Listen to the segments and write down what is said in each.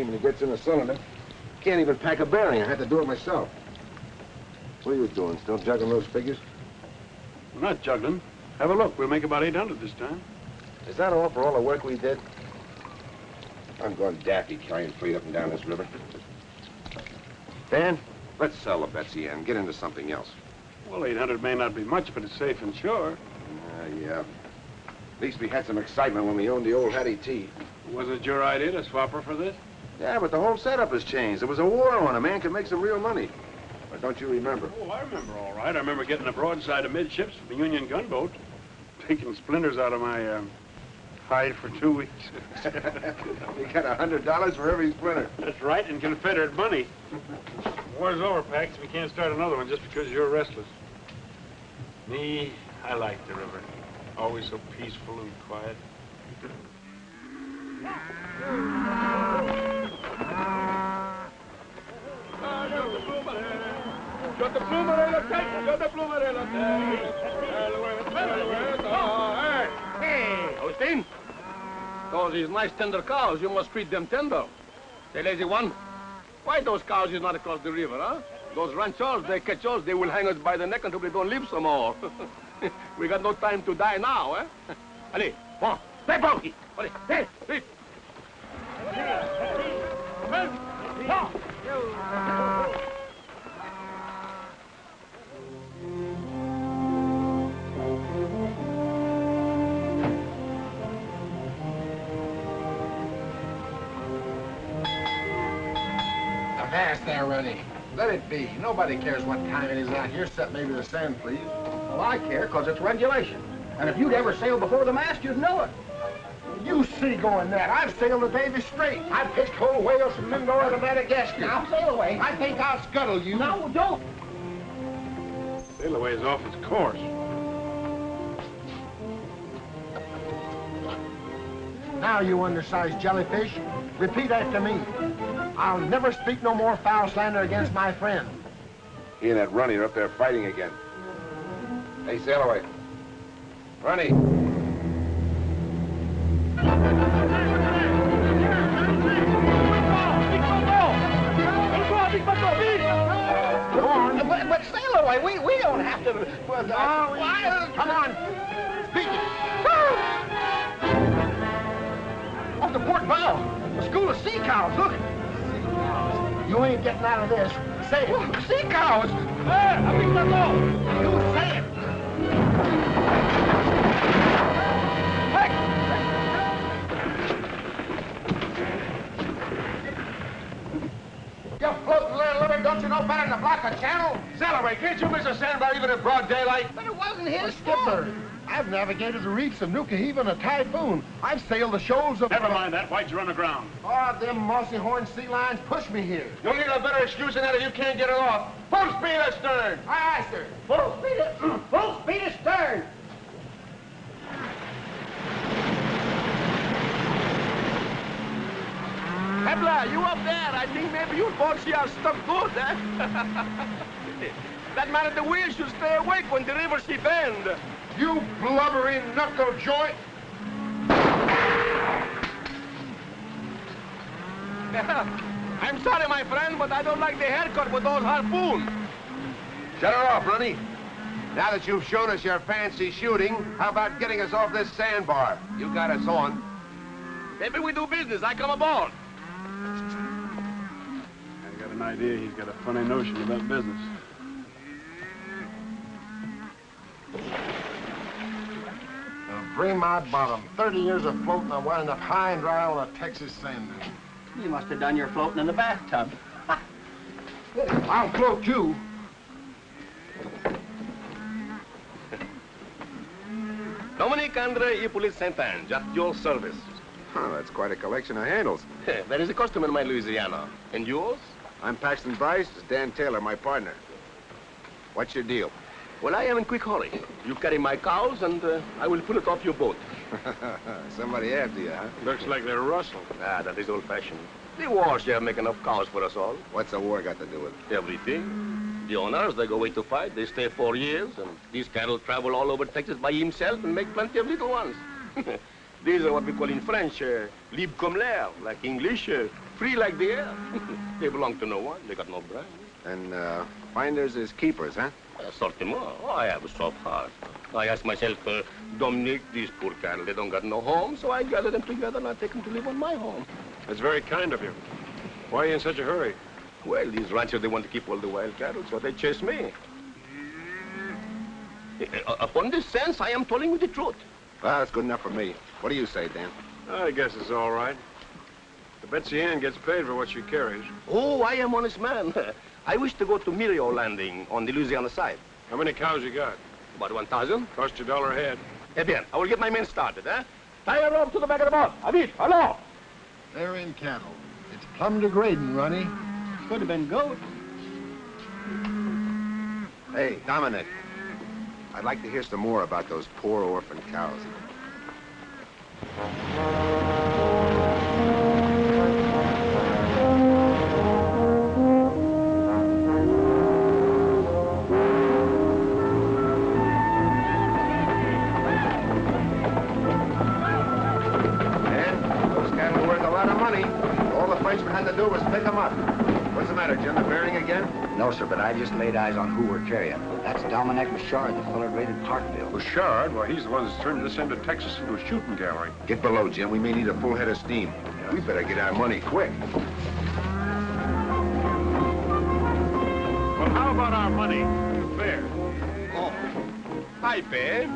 steam and it gets in the cylinder. Can't even pack a bearing. I had to do it myself. What are you doing? Still juggling those figures? We're not juggling. Have a look. We'll make about 800 this time. Is that all for all the work we did? I'm going daffy carrying freight up and down this river. Dan, let's sell the Betsy and get into something else. Well, 800 may not be much, but it's safe and sure. Yeah. At least we had some excitement when we owned the old Hattie T. Was it your idea to swap her for this? Yeah, but the whole setup has changed. There was a war on. A man could make some real money. But don't you remember? Oh, I remember all right. I remember getting a broadside amidships from the Union gunboat, taking splinters out of my hide for 2 weeks. You got $100 for every splinter. That's right, in Confederate money. War's over, Pax. We can't start another one just because you're restless. Me, I like the river. Always so peaceful and quiet. Hey, Austin. Those is nice tender cows. You must treat them tender. Say, lazy one, why those cows is not across the river, huh? Those ranchers, they catch us, they will hang us by the neck until we don't live some more. We got no time to die now, eh? Allez, bon, hey, Bonky! Allez, hey, hey! Avast there, Rennie. Let it be. Nobody cares what time it is out here, except maybe the sand, please. Well, I care, because it's regulation. And if you'd ever sailed before the mast, you'd know it. You see going that. I've sailed the Davy Strait. I've pitched whole whales from Mindoro to Madagascar. Now, sail away. I think I'll scuttle you. No, don't. Sail away is off its course. Now, you undersized jellyfish, repeat after me. I'll never speak no more foul slander against my friend. He and that Runny are up there fighting again. Hey, sail away. Runny. Come on, but sail away. We don't have to. Come on. Speak it. Off the port bow. A school of sea cows. Look. You ain't getting out of this. Say it. Sea cows. You say it. You floating landlubber, don't you know better than to block a channel? Celebrate, can't you miss a sandbar even in broad daylight? But it wasn't his Skipper, I've navigated the reefs of Nuka Heave in a typhoon. I've sailed the shoals of... Never mind that. Why'd you run aground? Oh, them mossy horn sea lions pushed me here. You'll need a better excuse than that if you can't get it off. Full speed astern! Aye, aye, sir. Full speed astern. Hebla, you up there? I think maybe your boat she are stuck good, eh? That man at the wheel should stay awake when the river she bend. You blubbering knuckle joint. I'm sorry, my friend, but I don't like the haircut with those harpoons. Shut her off, Runny. Now that you've shown us your fancy shooting, how about getting us off this sandbar? You got us on. Maybe we do business. I come aboard. I got an idea he's got a funny notion about business. Bring my bottom. 30 years of floating, I wind up high and dry on a Texas sand dune. You must have done your floating in the bathtub. I'll float too. Dominique Andre Hippolyte Saint-Ange, at your service. Oh, that's quite a collection of handles. That is a custom in my Louisiana. And yours? I'm Paxton Bryce. It's Dan Taylor, my partner. What's your deal? Well, I am in quick hurry. You carry my cows, and I will pull it off your boat. Somebody after you, huh? Looks like they're rustlers. Ah, that is old-fashioned. The wars here make enough cows for us all. What's the war got to do with it? Everything. The owners, they go away to fight. They stay 4 years, and these cattle travel all over Texas by himself and make plenty of little ones. These are what we call in French, libre comme l'air, like English, free like the air. They belong to no one. They got no brand. And finders is keepers, huh? Certainement. Oh, I have a soft heart. I ask myself, Dominique, these poor cattle, they don't got no home, so I gather them together and I take them to live on my home. That's very kind of you. Why are you in such a hurry? Well, these ranchers, they want to keep all the wild cattle, so they chase me. Upon this sense, I am telling you the truth. Well, that's good enough for me. What do you say, Dan? I guess it's all right. The Betsy Ann gets paid for what she carries. Oh, I am honest man. I wish to go to Mirio Landing on the Louisiana side. How many cows you got? About 1,000. Cost you $1 a head. Eh bien, I will get my men started, eh? Tie a rope to the back of the boat. Avit, hello! They're in cattle. It's plumb degrading, Ronnie. Could have been goat. Hey, Dominic. I'd like to hear some more about those poor orphan cows. Frenchman had to do was pick them up. What's the matter, Jim? The bearing again? No, sir, but I just laid eyes on who we're carrying. That's Dominic Bouchard, the fellow raided Parkville. Bouchard? Well, he's the one that's turned this end of Texas into a shooting gallery. Get below, Jim. We may need a full head of steam. We better get our money quick. Well, how about our money? The fare. Oh, I pay.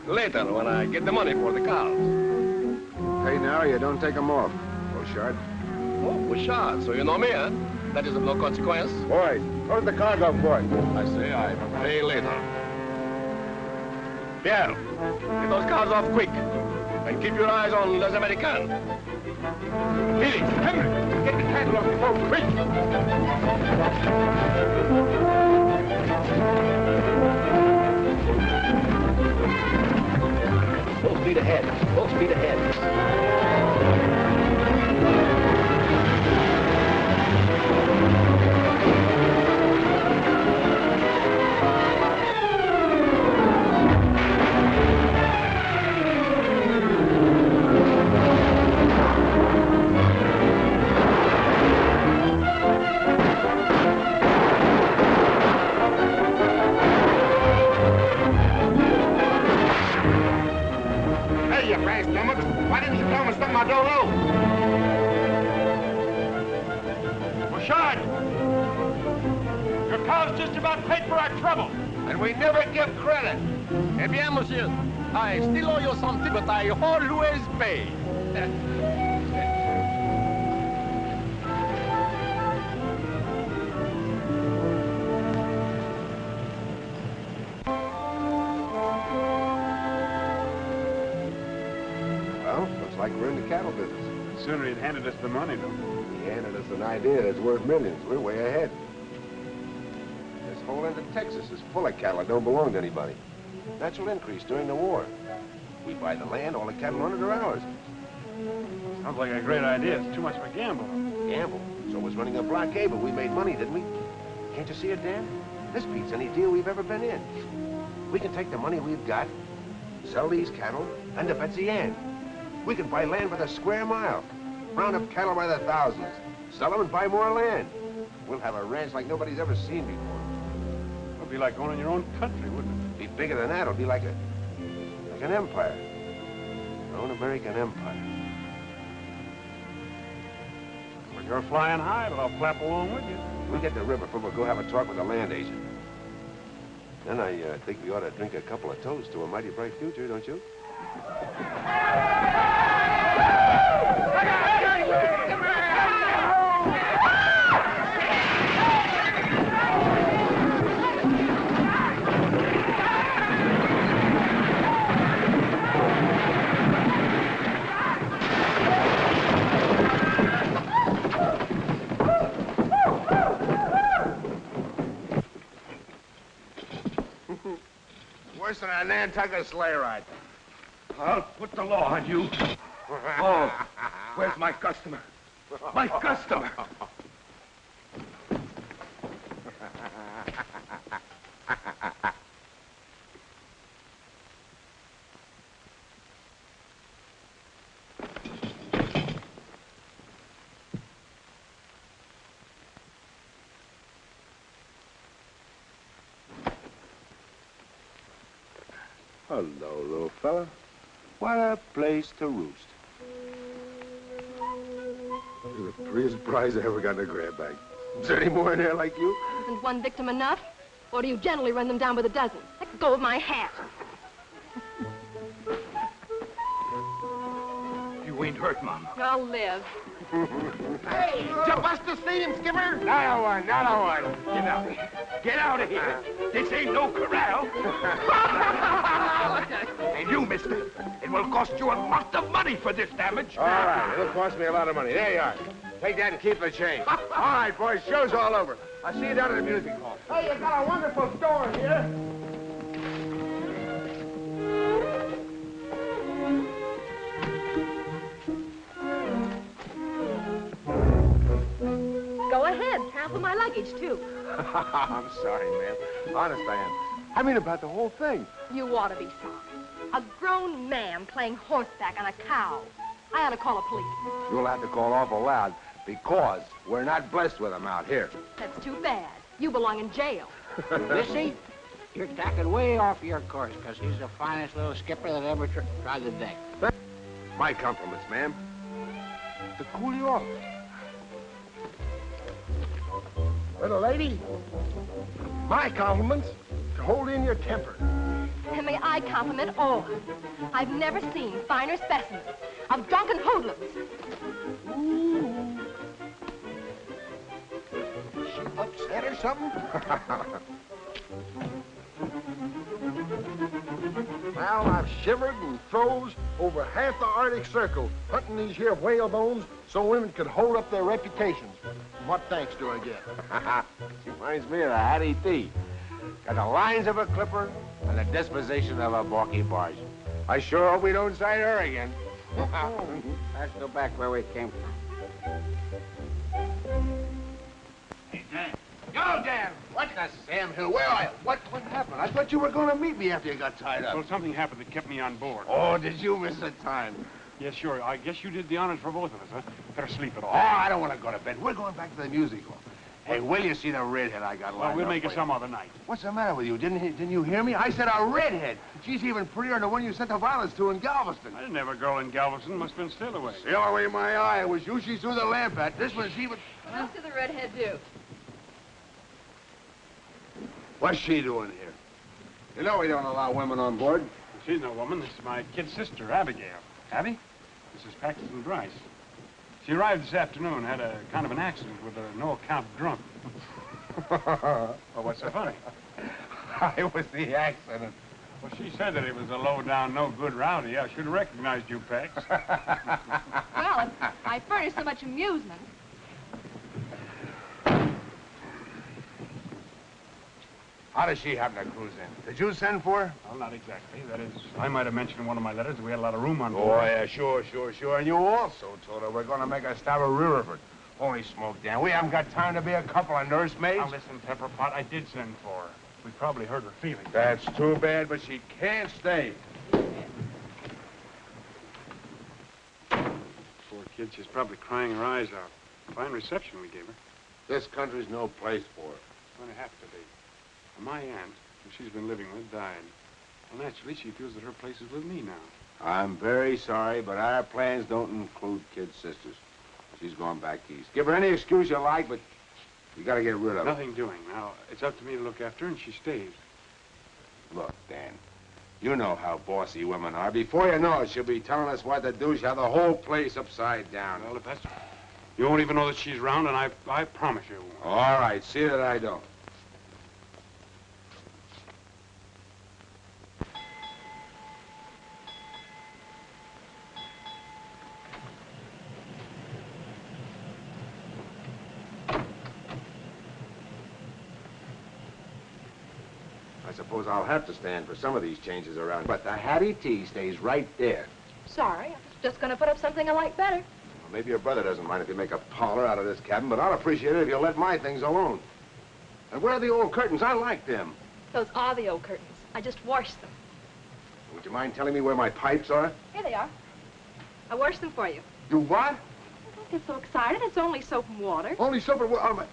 Later, when I get the money for the cows. Pay now or you don't take them off, Bouchard. Oh, Bouchard, so you know me, huh? That is of no consequence. Boy, where's the cargo boy? I say I pay later. Pierre, get those cars off quick. And keep your eyes on Les Americains. Felix, Henry, get the cattle off the boat, quick! Full speed ahead. Full speed ahead. Why didn't you tell me something I don't know? Bouchard! Your cow's just about paid for our trouble. And we never give credit. Eh bien, monsieur, I still owe you something, but I always pay. Like we're in the cattle business. Sooner he'd handed us the money, though. He handed us an idea that's worth millions. We're way ahead. This whole end of Texas is full of cattle that don't belong to anybody. Natural increase during the war. We buy the land, all the cattle on it are ours. Sounds like a great idea. It's too much of a gamble. Gamble? So was running a blockade, but we made money, didn't we? Can't you see it, Dan? This beats any deal we've ever been in. We can take the money we've got, sell these cattle, and the Betsy Ann. We can buy land by the square mile, round up cattle by the thousands, sell them and buy more land. We'll have a ranch like nobody's ever seen before. It'd be like owning your own country, wouldn't it? Be bigger than that. It'll be like an empire. Our own American empire. Well, you're flying high, but I'll clap along with you. We'll get to the river, we'll go have a talk with the land agent. Then I think we ought to drink a couple of toasts to a mighty bright future, don't you? Worse than a Nantucket sleigh ride. I'll put the law on you. Oh, where's my customer? My customer! Hello, little fella. What a place to roost. You're the prettiest prize I ever got in a grab bag. Is there any more in there like you? Isn't one victim enough? Or do you generally run them down with a dozen? Let go of my hat. You ain't hurt, Mom. I'll live. Hey, did you bust the steam, Skipper? Not a one, not a one. Get out of here. Get out of here. This ain't no corral. And you, mister, it will cost you a lot of money for this damage. All right, it'll cost me a lot of money. There you are. Take that and keep the change. All right, boys, show's all over. I'll see you down at the music hall. Hey, you got a wonderful store here. Go ahead. Half of my luggage, too. I'm sorry, ma'am. Honest, I am. I mean about the whole thing. You ought to be sorry. A grown man playing horseback on a cow. I ought to call a police. You'll have to call awful loud because we're not blessed with them out here. That's too bad. You belong in jail. Missy, you're tacking way off your course, because he's the finest little skipper that ever tried the deck. My compliments, ma'am. To cool you off. Little lady, my compliments to hold in your temper. And may I compliment all. I've never seen finer specimens of drunken hoodlums. Ooh. Is she upset or something? Well, I've shivered and froze over half the Arctic Circle hunting these here whale bones so women could hold up their reputations. What thanks do I get? She reminds me of the Hattie T. Got the lines of a clipper and the disposition of a balky barge. I sure hope we don't sight her again. Let's go back where we came from. Hey, Dan. Yo, Dan. What the Sam Hill? Where are you? What happened? I thought you were going to meet me after you got tied up. Well, something happened that kept me on board. Oh, did you miss the time? Yeah, sure. I guess you did the honors for both of us, huh? Better sleep it Oh, off. I don't want to go to bed. We're going back to the music hall. Hey, will you see the redhead I got lined Well, we'll up make it for some you? other night. What's the matter with you? Didn't you hear me? I said a redhead. She's even prettier than the one you sent the violets to in Galveston. I didn't have a girl in Galveston. Must have been still away. Sail away my eye. It was you she threw the lamp at. This one's even... What did the redhead do? What's she doing here? You know we don't allow women on board. She's no woman. This is my kid sister, Abigail. Abby? This is Paxton Bryce. She arrived this afternoon, had a kind of an accident with a no-account drunk. Well, what's so funny? I was the accident. Well, she said that it was a low-down, no-good rowdy. I should have recognized you, Pax. Well, if I furnish so much amusement. How does she happen to cruise in? Did you send for her? Well, not exactly. That is, I might have mentioned in one of my letters that we had a lot of room on Oh, board. yeah, sure. And you also told her we're going to make a stop at Riverboat. Holy smoke, Dan. We haven't got time to be a couple of nursemaids. Now, listen, Pepperpot, I did send for her. We probably hurt her feelings. That's too bad, but she can't stay. Poor kid, she's probably crying her eyes out. Fine reception we gave her. This country's no place for her. It's going to have to be. My aunt, who she's been living with, died. Well, naturally, she feels that her place is with me now. I'm very sorry, but our plans don't include kid sisters. She's going back east. Give her any excuse you like, but you got to get rid of her. Nothing doing. Now, it's up to me to look after her, and she stays. Look, Dan, you know how bossy women are. Before you know it, she'll be telling us what to do. She'll have the whole place upside down. Well, if that's... You won't even know that she's around, and I promise you won't. All right, see that I don't. I suppose I'll have to stand for some of these changes around. But the Hattie T stays right there. Sorry, I was just going to put up something I like better. Well, maybe your brother doesn't mind if you make a parlor out of this cabin, but I'll appreciate it if you'll let my things alone. And where are the old curtains? I like them. Those are the old curtains. I just washed them. Would you mind telling me where my pipes are? Here they are. I washed them for you. You what? Don't get so excited. It's only soap and water. Only soap and water.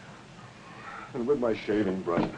And with my shaving brush.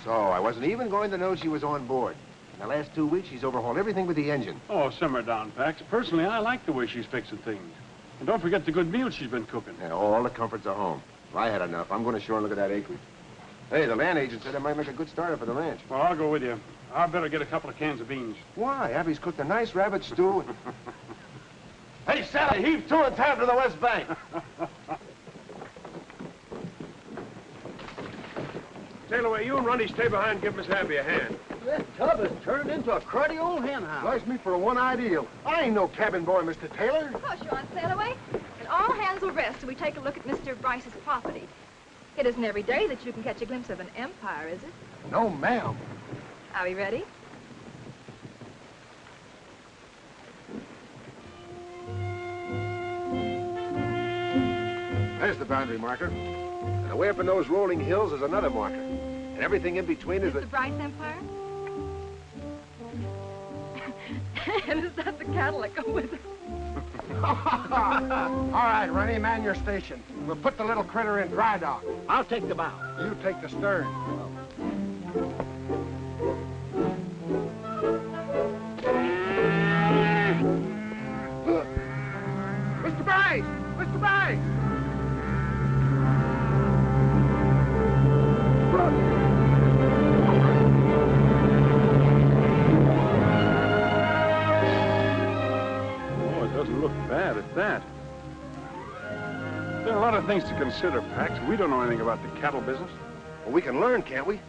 So I wasn't even going to know she was on board. In the last 2 weeks, she's overhauled everything with the engine. Oh, simmer down, Pax. Personally, I like the way she's fixing things. And don't forget the good meals she's been cooking. Yeah, all the comforts are home. If I had enough, I'm going ashore and look at that acreage. Hey, the land agent said it might make a good starter for the ranch. Well, I'll go with you. I better get a couple of cans of beans. Why? Abby's cooked a nice rabbit stew. Hey, Sally, heave to and time to the west bank. Sail away. You and Ronnie stay behind and give Miss Abby a hand. That tub has turned into a cruddy old hen house. Bless me for a one ideal. I ain't no cabin boy, Mr. Taylor. Of course you're on Sailaway. And all hands will rest till we take a look at Mr. Bryce's property. It isn't every day that you can catch a glimpse of an empire, is it? No, ma'am. Are we ready? There's the boundary marker. And away up in those rolling hills is another marker. And everything in between is the Bryce Empire? And is that the cattle that go with it? All right, Rennie, man your station. We'll put the little critter in dry dock. I'll take the bow. You take the stern. Mr. Bryce! Mr. Bryce! Look bad at that. There are a lot of things to consider, Pax. We don't know anything about the cattle business. Well, we can learn, can't we?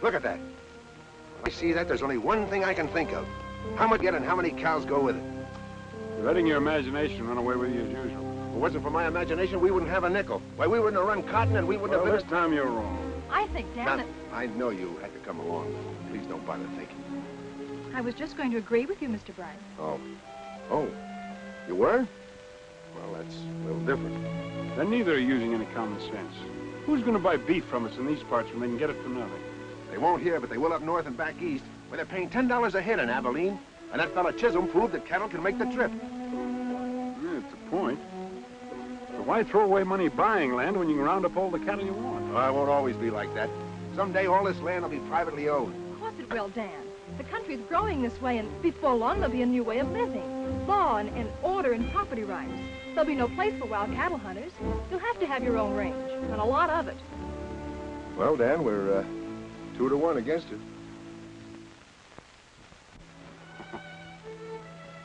Look at that. When I see that, there's only one thing I can think of. How much get and how many cows go with it? You're letting your imagination run away with you as usual. If it wasn't for my imagination, we wouldn't have a nickel. Why, we wouldn't have run cotton and we wouldn't Well, have... this time you're wrong. I think, Dan, I know you had to come along. Please don't bother thinking. I was just going to agree with you, Mr. Bryce. Oh. You were? Well, that's a little different. Then neither are using any common sense. Who's going to buy beef from us in these parts when they can get it for nothing? They won't here, but they will up north and back east, where they're paying $10 a head in Abilene. And that fella Chisholm proved that cattle can make the trip. Yeah, it's a point. But why throw away money buying land when you can round up all the cattle you want? Oh, it won't always be like that. Someday all this land will be privately owned. Of course it will, Dan. The country's growing this way, and before long there'll be a new way of living. Law and order and property rights. There'll be no place for wild cattle hunters. You'll have to have your own range, and a lot of it. Well, Dan, we're 2-1 against it.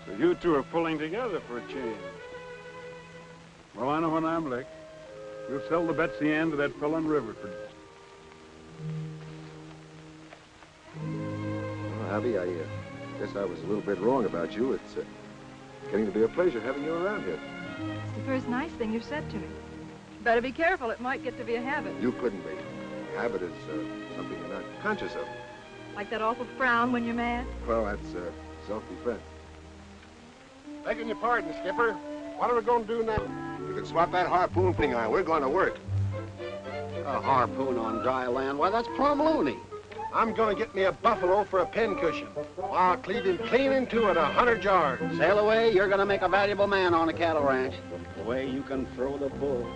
So you two are pulling together for a change. Well, I know when I'm licked. We'll sell the Betsy Ann to that fellow in Riverford. Well, Abby, I guess I was a little bit wrong about you. It's getting to be a pleasure having you around here. It's the first nice thing you've said to me. Better be careful. It might get to be a habit. You couldn't be. A habit is something you're not conscious of. Like that awful frown when you're mad? Well, that's self-defense. Begging your pardon, Skipper. What are we going to do now? You can swap that harpoon thing on. We're going to work. A harpoon on dry land? Why, that's plumb loony. I'm going to get me a buffalo for a pincushion. I'll cleave him clean into it 100 yards. Sail away, you're going to make a valuable man on a cattle ranch. The way you can throw the bull.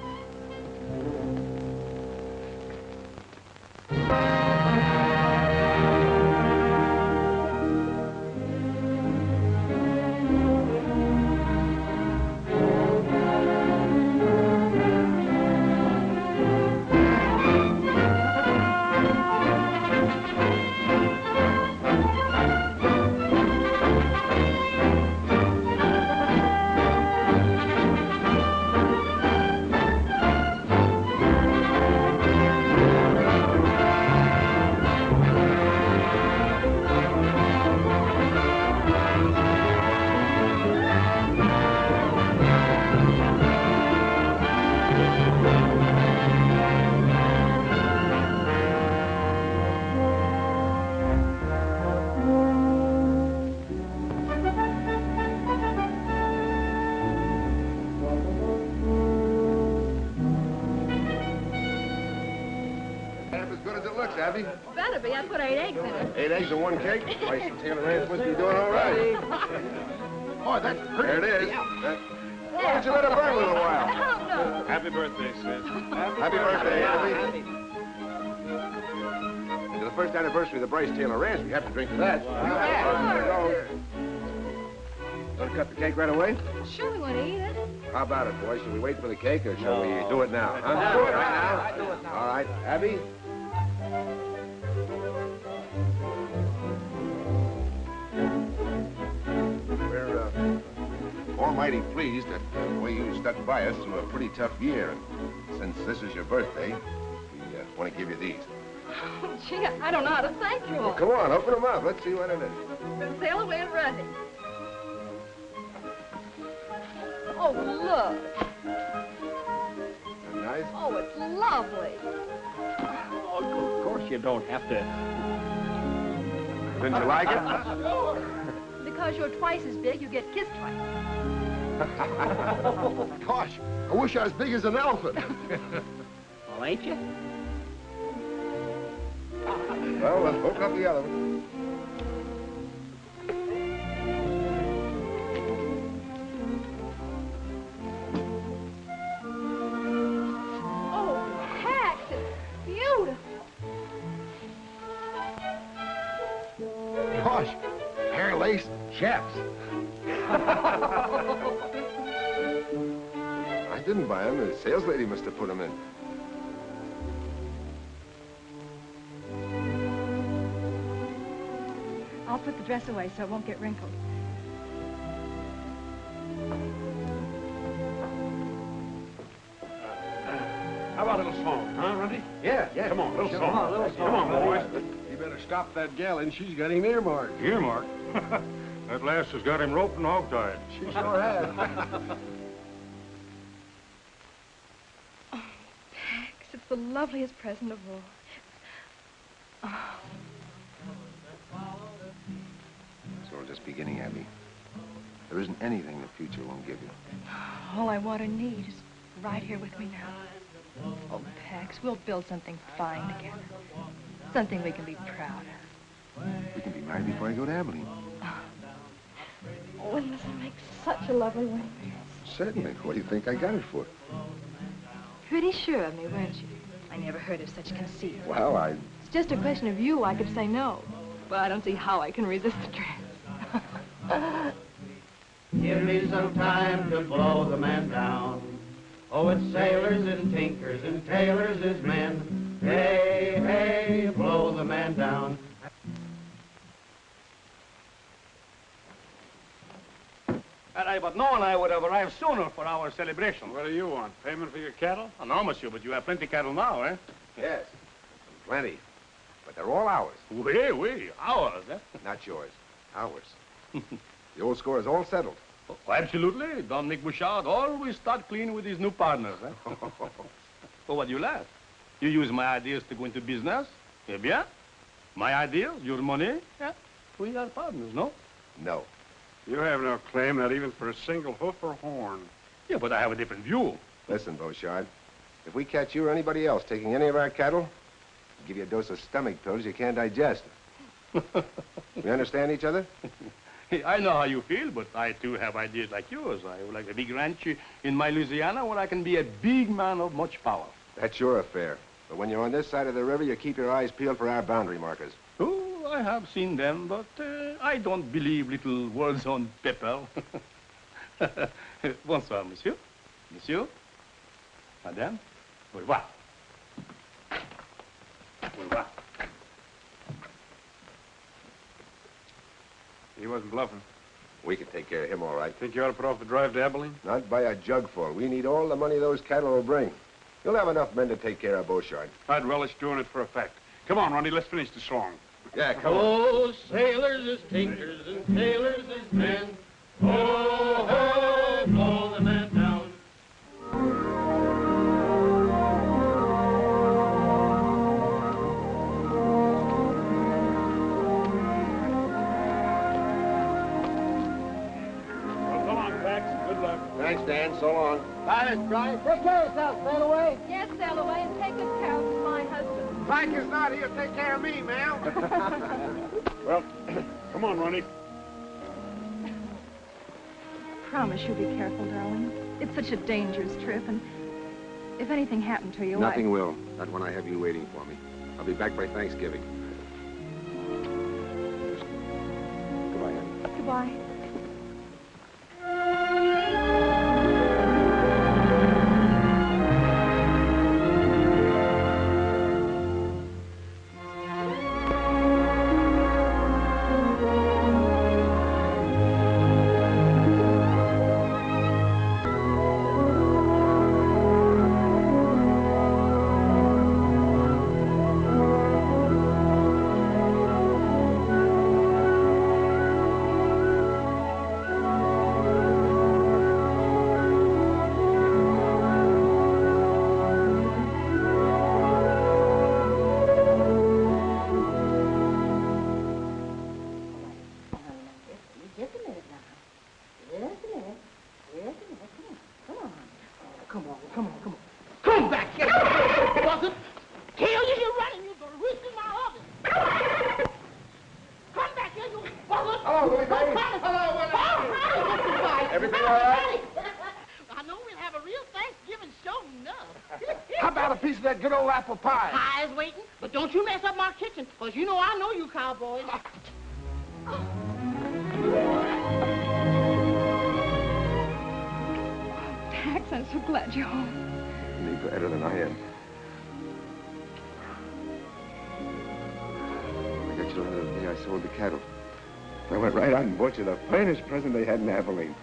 Abby? Better be. I put 8 eggs in it. 8 eggs in 1 cake? Why, Taylor Ranch must be doing all right. Boy, that's pretty. There it is. Why don't you let it burn a little while? I don't know. Happy birthday, Sid. Happy birthday, Abby. Into the first anniversary of the Bryce Taylor Ranch. We have to drink to that. Want to cut the cake right away? Sure, we want to eat it. How about it, boys? Shall we wait for the cake, or shall we do it now? Huh? Do it right now. I do it now. All right. Abby? We're almighty pleased that the way you stuck by us through a pretty tough year. And since this is your birthday, we want to give you these. Oh, gee, I don't know how to thank you all. Well, come on, open them up. Let's see what it is. Sail away and run it. Oh, look. Isn't that nice? Oh, it's lovely. Oh, of course you don't have to. Didn't you like it? Because you're twice as big, you get kissed twice. Gosh, I wish I was big as an elephant. Well, ain't you? Well, let's hook up the other one. Oh, Pax, it's beautiful. Gosh, hair lace, chaps. I didn't buy them. The sales lady must have put them in. I'll put the dress away so it won't get wrinkled. How about a little song, huh, Runty? Yeah. Come on, little Sure. song. Come on, little Come on, boys. You better stop that gal, and she's got him earmarked. Earmark. That lass has got him roped and hog-tied. She sure has. Oh, Pax, it's the loveliest present of all. Oh. It's all just beginning, Abby. There isn't anything the future won't give you. All I want and need is right here with me now. Oh, Pax, we'll build something fine together. Something we can be proud of. We can be married before I go to Abilene. Oh, and this will make such a lovely wedding. Certainly. What do you think I got it for? Pretty sure of me, weren't you? I never heard of such conceit. Well, It's just a question of you. I could say no. But I don't see how I can resist the dress. Give me some time to blow the man down. Oh, it's sailors and tinkers and tailors is men. Hey, hey, blow the man down. Had I but known, I would have arrived sooner for our celebration. What do you want? Payment for your cattle? Oh, no, monsieur, but you have plenty cattle now, eh? yes, plenty. But they're all ours. Oui, ours, eh? Not yours. Ours. The old score is all settled. Oh, absolutely. Dominic Bouchard always start clean with his new partners, eh? Oh, what do you laugh? You use my ideas to go into business? Eh bien? My ideas, your money? Yeah. We are partners, no? No. You have no claim, not even for a single hoof or horn. Yeah, but I have a different view. Listen, Beauchard. If we catch you or anybody else taking any of our cattle, we'll give you a dose of stomach pills you can't digest. We understand each other? Hey, I know how you feel, but I too have ideas like yours. I would like a big ranch in my Louisiana where I can be a big man of much power. That's your affair. But when you're on this side of the river, you keep your eyes peeled for our boundary markers. Oh, I have seen them, but I don't believe little words on paper. Bonsoir, monsieur. Monsieur. Madame. Au revoir. Au revoir. He wasn't bluffing. We can take care of him all right. Think you ought to put off the drive to Abilene? Not by a jugful. We need all the money those cattle will bring. You'll have enough men to take care of Beauchard. I'd relish doing it for a fact. Come on, Ronnie, let's finish the song. Yeah, come on. Oh, sailors is tinkers and tailors is men. Oh, ho, blow the man down. Well, so long, Pax. Good luck. Thanks, Dan. So long. Bye, Miss Bryant. Take care of yourself. Sail away. Yes, sail away and take good care of my husband. Frank is not here. Take care of me, ma'am. Well, come on, Ronnie. Promise you'll be careful, darling. It's such a dangerous trip, and if anything happened to you, Nothing will. Not when I have you waiting for me. I'll be back by Thanksgiving. why? Everything all right? I know we'll have a real Thanksgiving show enough. How about a piece of that good old apple pie? Pie's waiting, but don't you mess up my kitchen, because you know I know you cowboys. Tex, I'm so glad you're home. Any better than I am. I got your letter the day I sold the cattle. I went right out and bought you the finest present they had in Abilene.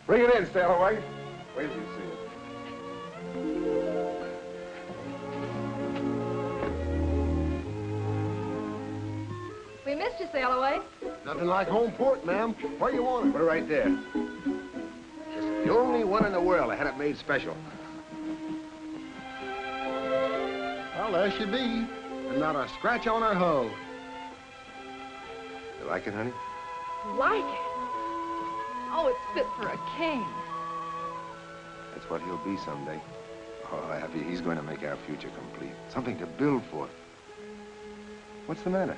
Bring it in, Stallaway. Wait till you see it. We missed you, Sailaway. Nothing like home port, ma'am. Where you want it? Put it right there. It's the only one in the world that had it made special. Well, there she be. And not a scratch on her hull. You like it, honey? Like it? Oh, it's fit for a king. That's what he'll be someday. Oh, Abby, he's going to make our future complete. Something to build for. What's the matter?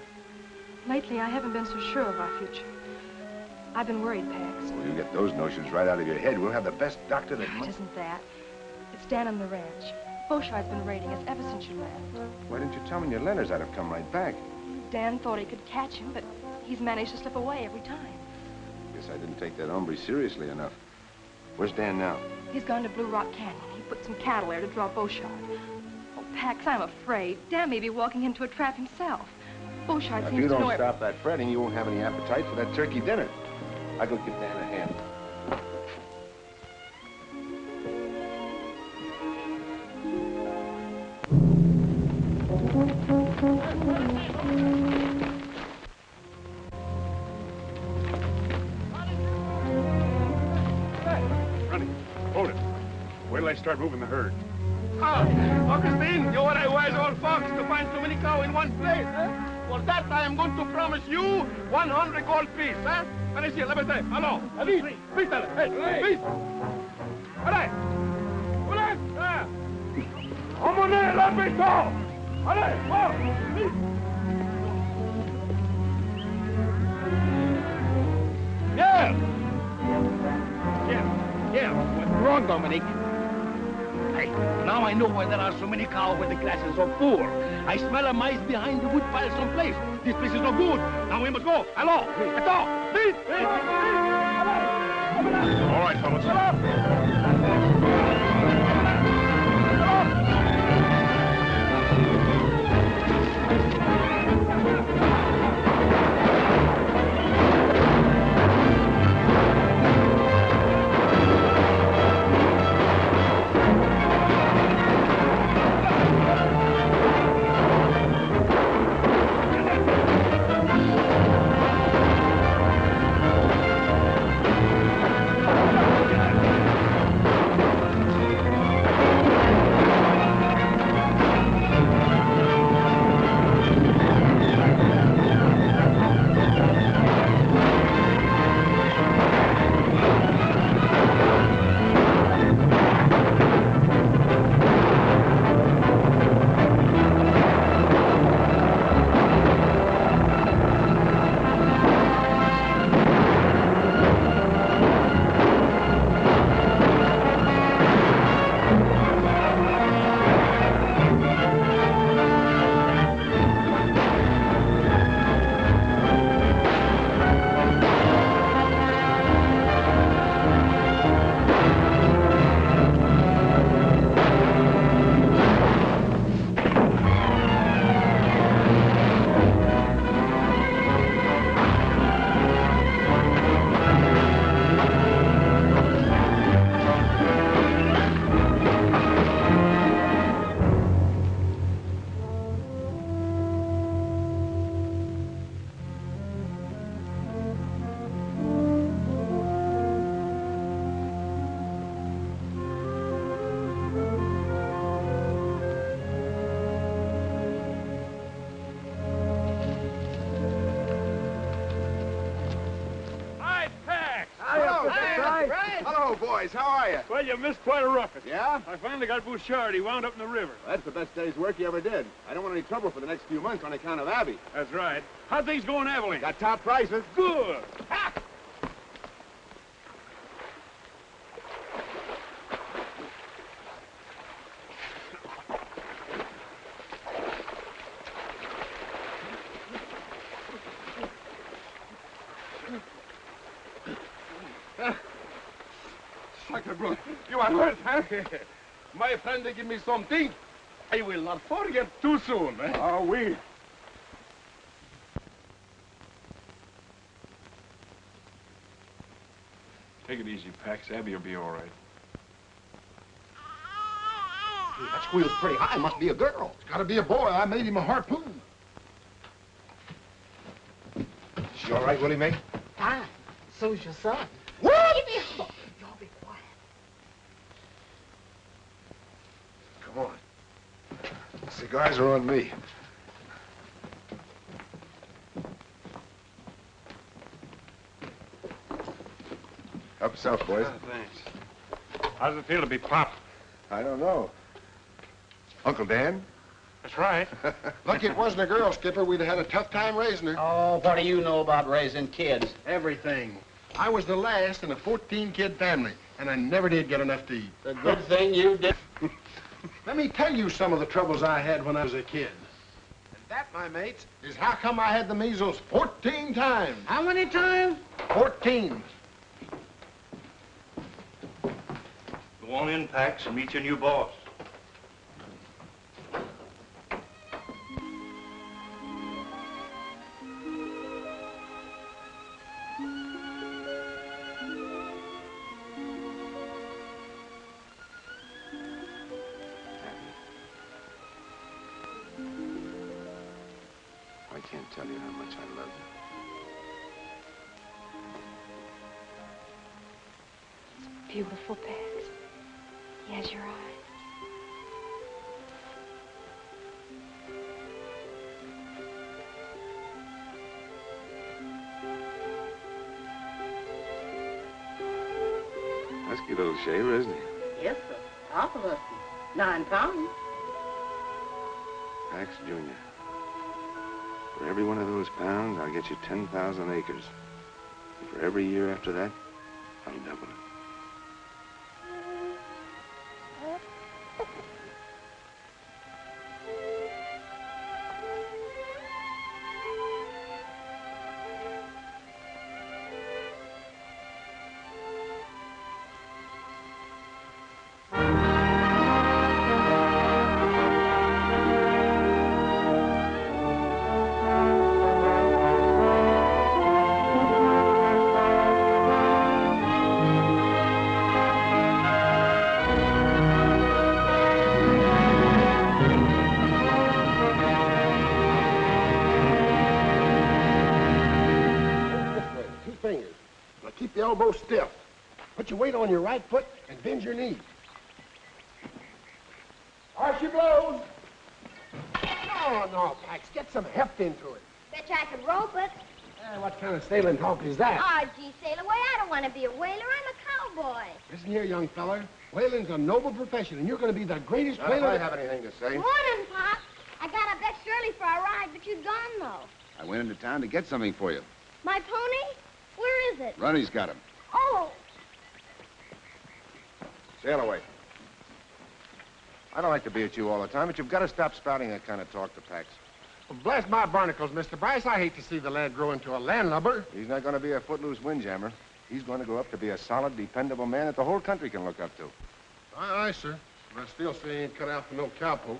Lately, I haven't been so sure of our future. I've been worried, Pax. Well, you get those notions right out of your head. We'll have the best doctor that... It isn't that. It's Dan on the ranch. Beauchard's been raiding us ever since you left. Why didn't you tell me your letters? I'd have come right back. Dan thought he could catch him, but he's managed to slip away every time. Guess I didn't take that hombre seriously enough. Where's Dan now? He's gone to Blue Rock Canyon. He put some cattle there to draw Beauchard. Oh, Pax, I'm afraid. Dan may be walking into a trap himself. Beauchard If seems you to don't know stop that fretting, you won't have any appetite for that turkey dinner. I'll go give Dan a hand. I start moving the herd. Augustine, you are a wise old fox to find so many cows in one place, eh? For that, I am going to promise you 100 gold piece, eh? Allez, let me say, hello. Allez, please, hey, please. Allez. Allez, ah. Emmenez la béton. Allez, oh, please. Yeah. What's wrong, Dominic? Hey, now I know why there are so many cows where the grass is so poor. I smell a mice behind the wood pile someplace. This place is no good. Now we must go. Hello. Attends. Please. All right, fellas. boys. How are you? Well, you missed quite a roughing. Yeah? I finally got Bouchard. He wound up in the river. Well, that's the best day's work you ever did. I don't want any trouble for the next few months on account of Abby. That's right. How'd things go in Abilene? Got top prices. Good. Ha! Sacre, you are hurt, huh? My friend, they give me something. I will not forget too soon. Eh? Oh, we. Take it easy, Pax. Abby will be all right. That squeal's pretty high. Must be a girl. It's gotta be a boy. I made him a harpoon. She all right, Willie Mae? Fine. So's your son. What? Y'all be quiet. Come on. Cigars are on me. Up south, boys. Thanks. How's it feel to be Pop? I don't know. Uncle Dan? That's right. Lucky it wasn't a girl, Skipper. We'd have had a tough time raising her. Oh, what do you know about raising kids? Everything. I was the last in a 14-kid family, and I never did get enough to eat. The good thing you did. Let me tell you some of the troubles I had when I was a kid. And that, my mates, is how come I had the measles 14 times. How many times? 14. Go on in, Pax, and meet your new boss. I can't tell you how much I love you. Beautiful, Pax. He has your eyes. Husky little shaver, isn't he? Yes, sir. Awful lusty. 9 pounds. Pax Jr. For every one of those pounds, I'll get you 10,000 acres. And for every year after that, I'll double it. Keep the elbow stiff. Put your weight on your right foot and bend your knee. Arch your blows. No, Pax. Get some heft into it. Bet you I could rope it. What kind of sailing talk is that? Oh, gee, sail away. I don't want to be a whaler. I'm a cowboy. Listen here, young feller. Whaling's a noble profession, and you're going to be the greatest whaler. I have anything to say. Morning, Pop. I got up extra early for a ride, but you're gone, though. I went into town to get something for you. My pony? Where is it? Ronnie's got him. Oh, Sail away. I don't like to be at you all the time, but you've got to stop spouting that kind of talk to Pax. Well, bless my barnacles, Mr. Bryce. I hate to see the lad grow into a landlubber. He's not going to be a footloose windjammer. He's going to grow up to be a solid, dependable man that the whole country can look up to. Aye, sir. But I still say he ain't cut out for no cowpoke.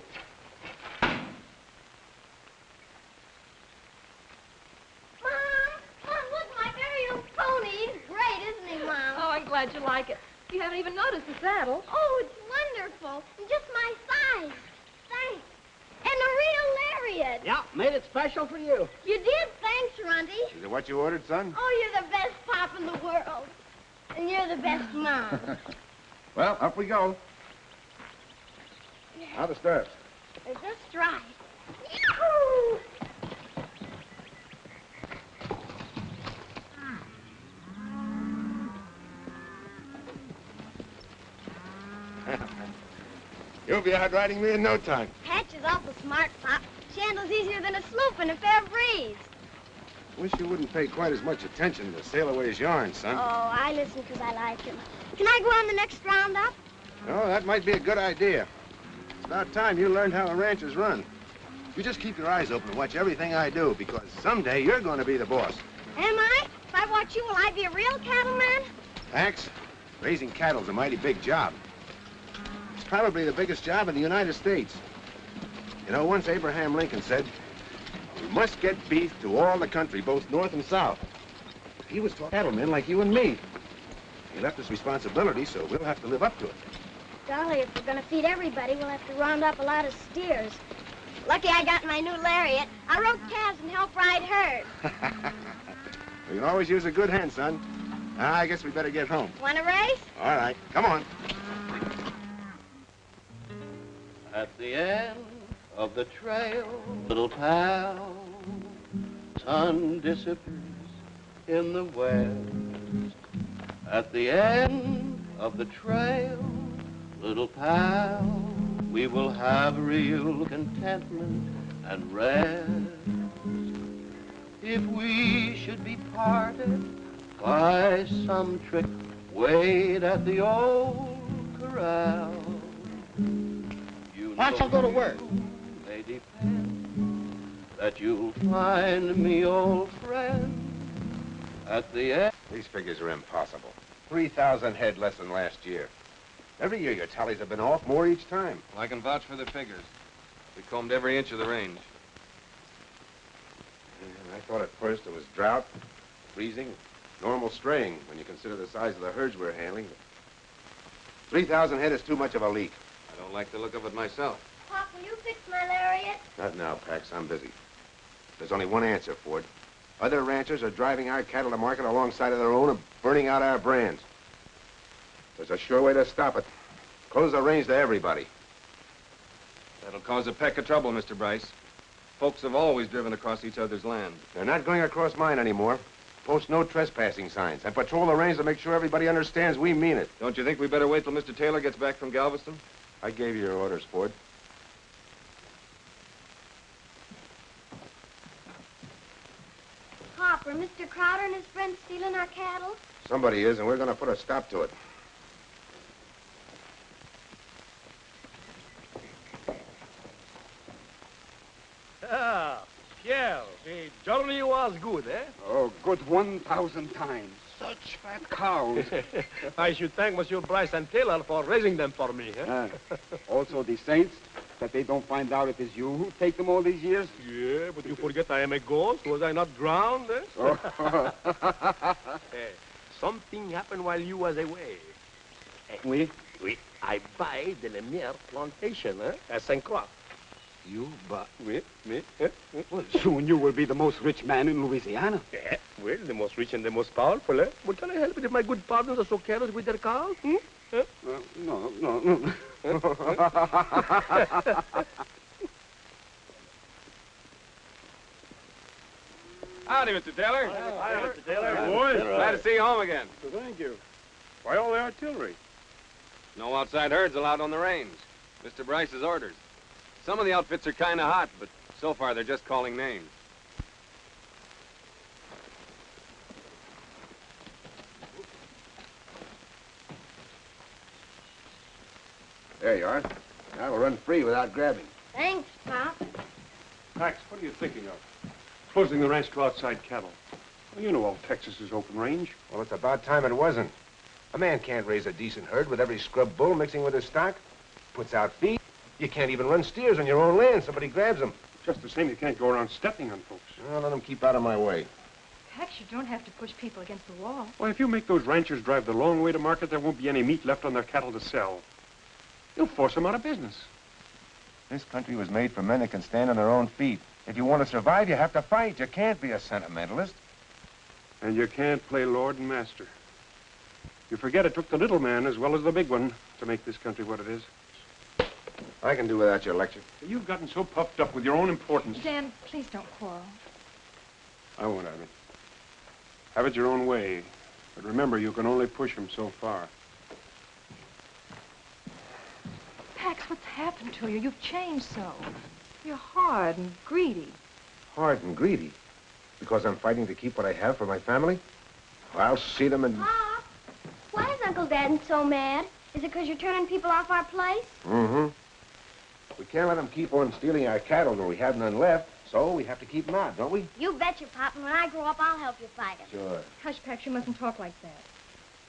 Mom, look, my very own pony. He's great, isn't he, Mom? Oh, I'm glad you like it. You haven't even noticed the saddle. Oh, it's wonderful. And just my size. Thanks. And a real lariat. Yeah, made it special for you. You did. Thanks, Runty. Is it what you ordered, son? Oh, you're the best pop in the world. And you're the best mom. Well, up we go. How the stirrups? They're just right. Yahoo! You'll be out riding me in no time. Hatch is awful smart, Pop. She handles easier than a sloop in a fair breeze. Wish you wouldn't pay quite as much attention to Sail Away's yarn, son. Oh, I listen because I like him. Can I go on the next roundup? Oh, that might be a good idea. It's about time you learned how a ranch is run. You just keep your eyes open and watch everything I do, because someday you're going to be the boss. Am I? If I watch you, will I be a real cattleman? Max, raising cattle's a mighty big job. It's probably the biggest job in the United States. You know, once Abraham Lincoln said, we must get beef to all the country, both north and south. He was talking cattlemen like you and me. He left us responsibility, so we'll have to live up to it. Golly, if we're gonna feed everybody, we'll have to round up a lot of steers. Lucky I got my new lariat. I rope calves and help ride herd. We can always use a good hand, son. I guess we better get home. Want a race? All right, come on. At the end of the trail, little pal, sun disappears in the west. At the end of the trail, little pal, we will have real contentment and rest. If we should be parted by some trick, wait at the old corral. Why don't you go to work? May depend that you'll find me, old friend, at the end. These figures are impossible. 3,000 head less than last year. Every year your tallies have been off more each time. I can vouch for the figures. We combed every inch of the range. I thought at first it was drought, freezing, normal straying when you consider the size of the herds we're handling. 3,000 head is too much of a leak. I don't like the look of it myself. Pop, will you fix my lariat? Not now, Pax. I'm busy. There's only one answer, Ford. Other ranchers are driving our cattle to market alongside of their own and burning out our brands. There's a sure way to stop it. Close the range to everybody. That'll cause a peck of trouble, Mr. Bryce. Folks have always driven across each other's land. They're not going across mine anymore. Post no trespassing signs and patrol the range to make sure everybody understands we mean it. Don't you think we better wait till Mr. Taylor gets back from Galveston? I gave you your orders, Ford. Pop, are Mr. Crowder and his friends stealing our cattle? Somebody is, and we're going to put a stop to it. Ah, Pierre, the journey was good, eh? Oh, good 1,000 times. Such fat cows. I should thank Monsieur Bryce and Taylor for raising them for me, eh? Also the saints, that they don't find out it is you who take them all these years. Yeah, but you forget I am a ghost. Was I not drowned, eh? Oh. Hey, something happened while you was away. Oui? Oui, I buy the Lemire plantation, eh? At St. Croix. You, but me. Well, soon you will be the most rich man in Louisiana. Yeah, well, the most rich and the most powerful, eh? But can I help it if my good partners are so careless with their cows? Hmm? Eh? No. Howdy, Mr. Taylor. Hi, Mr. Taylor. Boys, glad to see you home again. Thank you. Why all the artillery? No outside herds allowed on the range. Mr. Bryce's orders. Some of the outfits are kind of hot, but so far they're just calling names. There you are. Now we'll run free without grabbing. Thanks, Pop. Max, what are you thinking of? Closing the ranch to outside cattle. Well, you know all Texas is open range. Well, it's about time it wasn't. A man can't raise a decent herd with every scrub bull mixing with his stock. Puts out feed. You can't even run steers on your own land. Somebody grabs them. Just the same, you can't go around stepping on folks. Well, let them keep out of my way. Heck, you don't have to push people against the wall. Well, if you make those ranchers drive the long way to market, there won't be any meat left on their cattle to sell. You'll force them out of business. This country was made for men that can stand on their own feet. If you want to survive, you have to fight. You can't be a sentimentalist. And you can't play lord and master. You forget it took the little man as well as the big one to make this country what it is. I can do without your lecture. You've gotten so puffed up with your own importance. Dan, please don't quarrel. I won't have it. Have it your own way. But remember, you can only push him so far. Pat. Pax, what's happened to you? You've changed so. You're hard and greedy. Hard and greedy? Because I'm fighting to keep what I have for my family? I'll see them and... Pop, why is Uncle Dad so mad? Is it because you're turning people off our place? Mm-hmm. We can't let them keep on stealing our cattle when we have none left, so we have to keep them out, don't we? You bet you, Pop, and when I grow up, I'll help you fight it. Sure. Hush, Pax, you mustn't talk like that.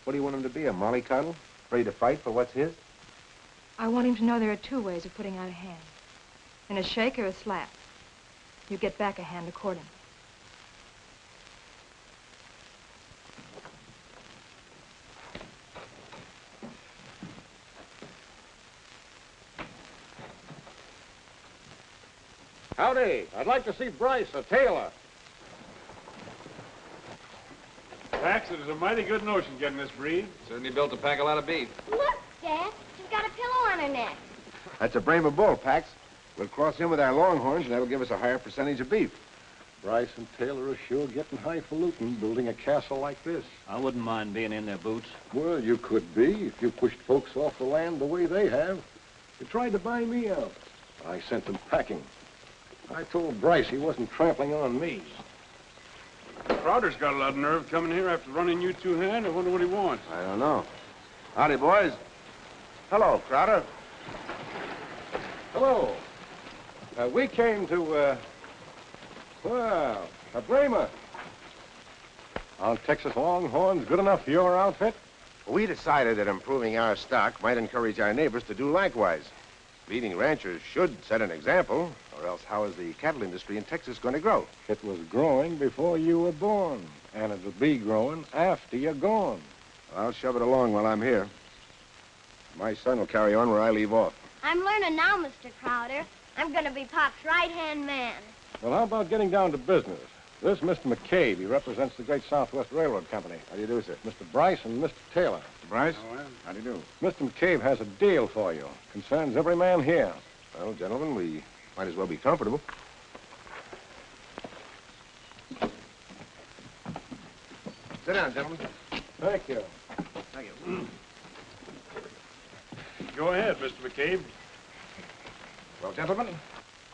What do you want him to be, a mollycoddle? Afraid to fight for what's his? I want him to know there are two ways of putting out a hand. In a shake or a slap. You get back a hand accordingly. Howdy. I'd like to see Bryce, a tailor. Pax, it is a mighty good notion getting this breed. Certainly built to pack a lot of beef. Look, Dad. She's got a pillow on her neck. That's a brave of bull, Pax. We'll cross in with our longhorns, and that'll give us a higher percentage of beef. Bryce and Taylor are sure getting highfalutin building a castle like this. I wouldn't mind being in their boots. Well, you could be if you pushed folks off the land the way they have. They tried to buy me out. I sent them packing. I told Bryce he wasn't trampling on me. Crowder's got a lot of nerve coming here after running you two-hand. I wonder what he wants. I don't know. Howdy, boys. Hello, Crowder. Hello. We came to, well, a Brahma. Are Texas Longhorns good enough for your outfit? We decided that improving our stock might encourage our neighbors to do likewise. Leading ranchers should set an example, or else how is the cattle industry in Texas going to grow? It was growing before you were born, and it'll be growing after you're gone. I'll shove it along while I'm here. My son will carry on where I leave off. I'm learning now, Mr. Crowder. I'm going to be Pop's right-hand man. Well, how about getting down to business? This is Mr. McCabe. He represents the Great Southwest Railroad Company. How do you do, sir? Mr. Bryce and Mr. Taylor. Mr. Bryce? Oh, well. How do you do? Mr. McCabe has a deal for you. Concerns every man here. Well, gentlemen, we might as well be comfortable. Sit down, gentlemen. Thank you. Thank you. Go ahead, Mr. McCabe. Well, gentlemen,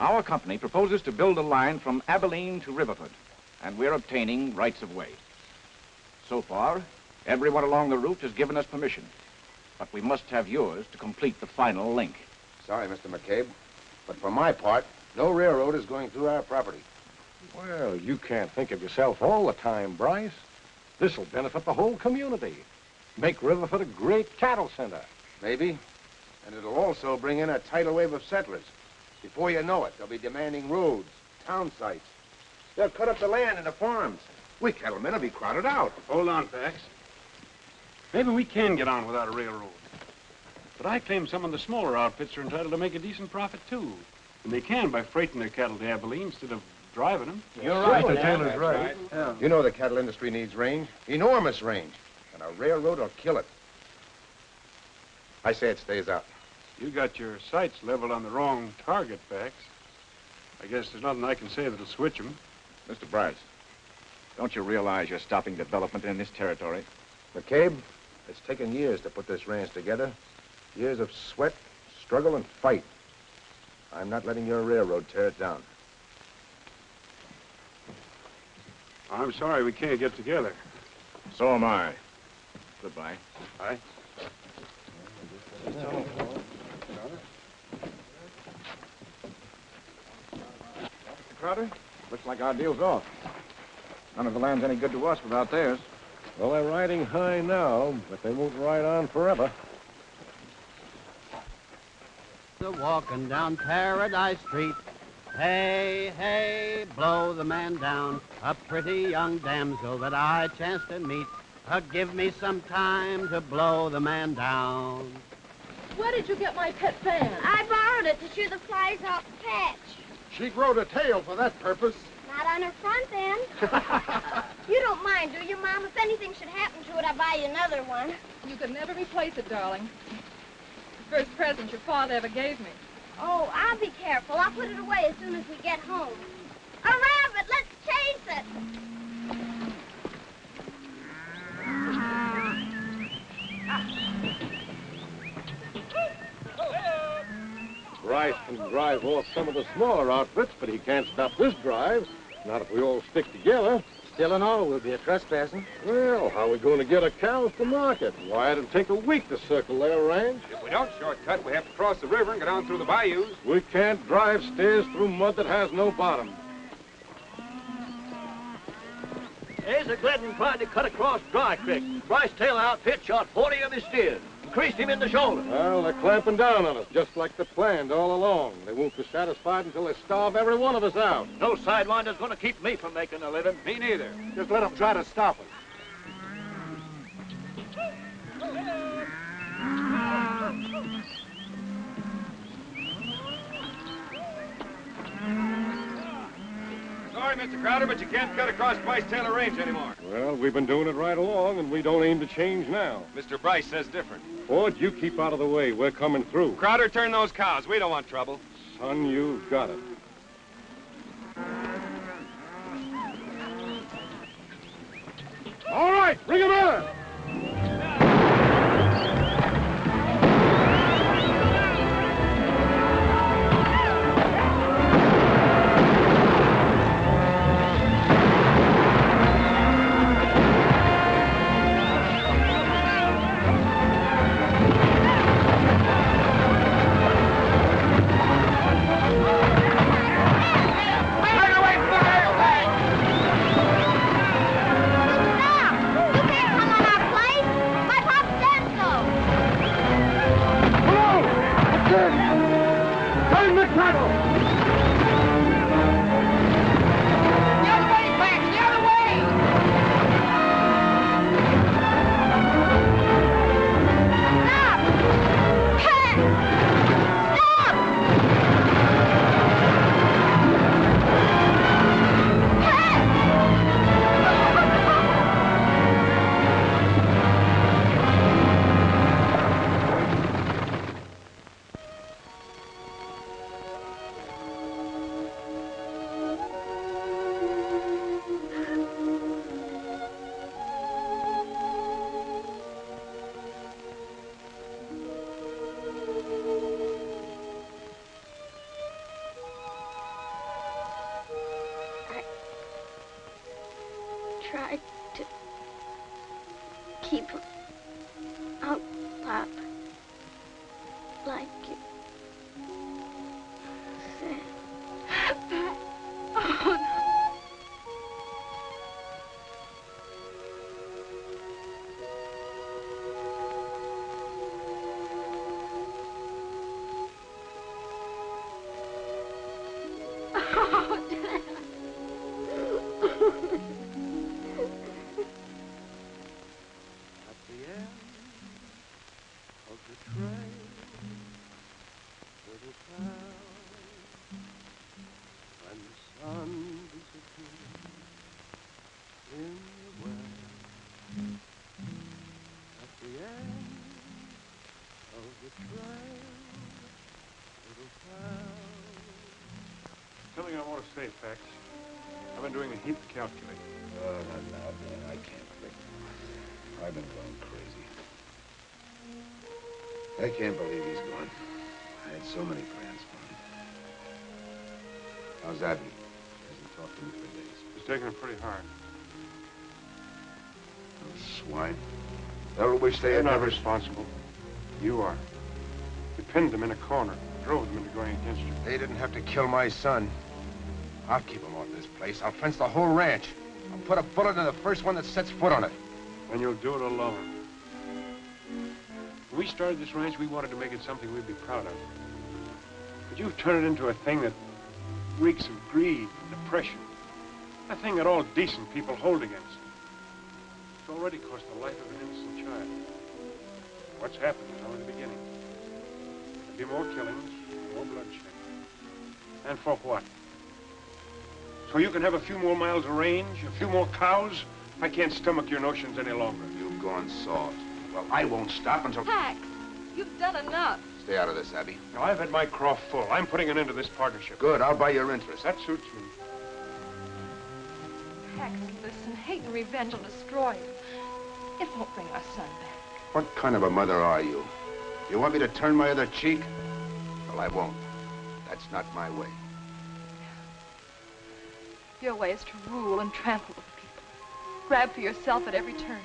our company proposes to build a line from Abilene to Riverford, and we're obtaining rights of way. So far, everyone along the route has given us permission, but we must have yours to complete the final link. Sorry, Mr. McCabe, but for my part, no railroad is going through our property. Well, you can't think of yourself all the time, Bryce. This'll benefit the whole community. Make Riverford a great cattle center. Maybe. And it'll also bring in a tidal wave of settlers. Before you know it, they'll be demanding roads, town sites. They'll cut up the land into farms. We cattlemen will be crowded out. Hold on, Pax. Maybe we can get on without a railroad. But I claim some of the smaller outfits are entitled to make a decent profit, too. And they can by freighting their cattle to Abilene instead of driving them. You're right. Mr. Taylor's right. Yeah. You know the cattle industry needs range, enormous range, and a railroad will kill it. I say it stays out. You got your sights leveled on the wrong target, Pax. I guess there's nothing I can say that'll switch them. Mr. Bryce, don't you realize you're stopping development in this territory? McCabe, it's taken years to put this ranch together. Years of sweat, struggle, and fight. I'm not letting your railroad tear it down. I'm sorry we can't get together. So am I. Goodbye. Aye. Mr. Crowder, looks like our deal's off. None of the land's any good to us without theirs. Well, they're riding high now, but they won't ride on forever. The walking down Paradise Street. Hey, hey, blow the man down. A pretty young damsel that I chanced to meet. Give me some time to blow the man down. Where did you get my pet fan? I borrowed it to shoo the flies off the patch. She growed a tail for that purpose. Not on her front end. You don't mind, do you, Mom? If anything should happen to it, I'll buy you another one. You could never replace it, darling. The first present your father ever gave me. Oh, I'll be careful. I'll put it away as soon as we get home. A rabbit! Let's chase it! Bryce can drive off some of the smaller outfits, but he can't stop this drive. Not if we all stick together. Still and all, we'll be a trespassing. Well, how are we going to get our cows to market? Why, it'll take a week to circle their range. If we don't shortcut, we have to cross the river and go down through the bayous. We can't drive steers through mud that has no bottom. There's a Glidden tried to cut across Dry Creek. Bryce Taylor outfit shot 40 of his steers and creased him in the shoulder. Well, they're clamping down on us, just like they planned all along. They won't be satisfied until they starve every one of us out. No sidewinder's going to keep me from making a living. Me neither. Just let them try to stop us. Sorry, Mr. Crowder, but you can't cut across Bryce Taylor Range anymore. Well, we've been doing it right along, and we don't aim to change now. Mr. Bryce says different. Ford, you keep out of the way. We're coming through. Crowder, turn those cows. We don't want trouble. Son, you've got it. All right, bring him in! Tried to keep him out, Pop, like you said. Oh, no. Oh, Dad. Something I want to say, Pax. I've been doing a heap of calculating. Oh, not now, Dan. I can't think. I've been going crazy. I can't believe he's gone. I had so many plans for him. How's Abby? He hasn't talked to me for days. He's taking it pretty hard. Those swine. They'll wish they They're had not never... responsible. You are. You pinned them in a corner, drove them into going against you. They didn't have to kill my son. I'll keep him off this place. I'll fence the whole ranch. I'll put a bullet in the first one that sets foot on it. And you'll do it alone. When we started this ranch, we wanted to make it something we'd be proud of. But you've turned it into a thing that reeks of greed and oppression. A thing that all decent people hold against. It's already cost the life of an innocent child. What's happened is only the beginning. There'll be more killings, more bloodshed. And for what? So you can have a few more miles of range, a few more cows? I can't stomach your notions any longer. You've gone soft. Well, I won't stop until... Pax, you've done enough. Stay out of this, Abby. Now, I've had my craw full. I'm putting an end to this partnership. Good, I'll buy your interest. That suits me. Pax, listen, hate and revenge will destroy you. It won't bring our son back. What kind of a mother are you? You want me to turn my other cheek? Well, I won't. That's not my way. Your way is to rule and trample over people. Grab for yourself at every turn.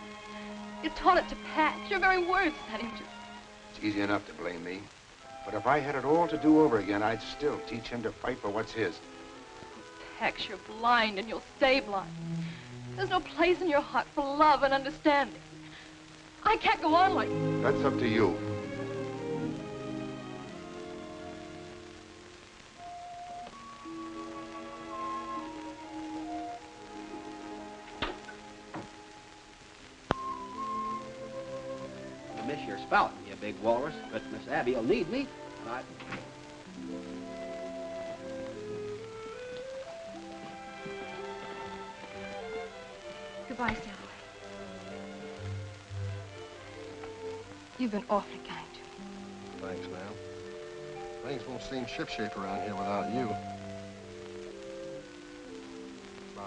You taught it to Pat. Your very words set him to. It's easy enough to blame me. But if I had it all to do over again, I'd still teach him to fight for what's his. Tex, you're blind and you'll stay blind. There's no place in your heart for love and understanding. I can't go on like this. That's up to you. You miss your spouting, you big walrus, but Miss Abby'll need me, and I... Goodbye, Stanley. You've been awfully kind to me. Thanks, ma'am. Things won't seem shipshape around here without you. Bye.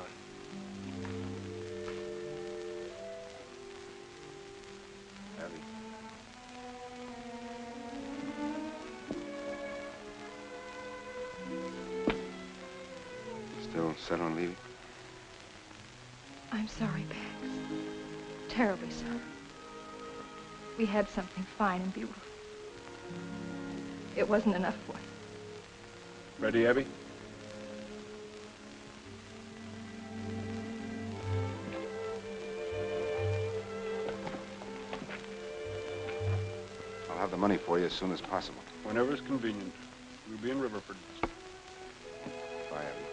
Abby. Still set on leaving? I'm sorry, Pax. Terribly sorry. We had something fine and beautiful. It wasn't enough for you. Ready, Abby? I'll have the money for you as soon as possible. Whenever it's convenient. We'll be in Riverford. Bye, Abby.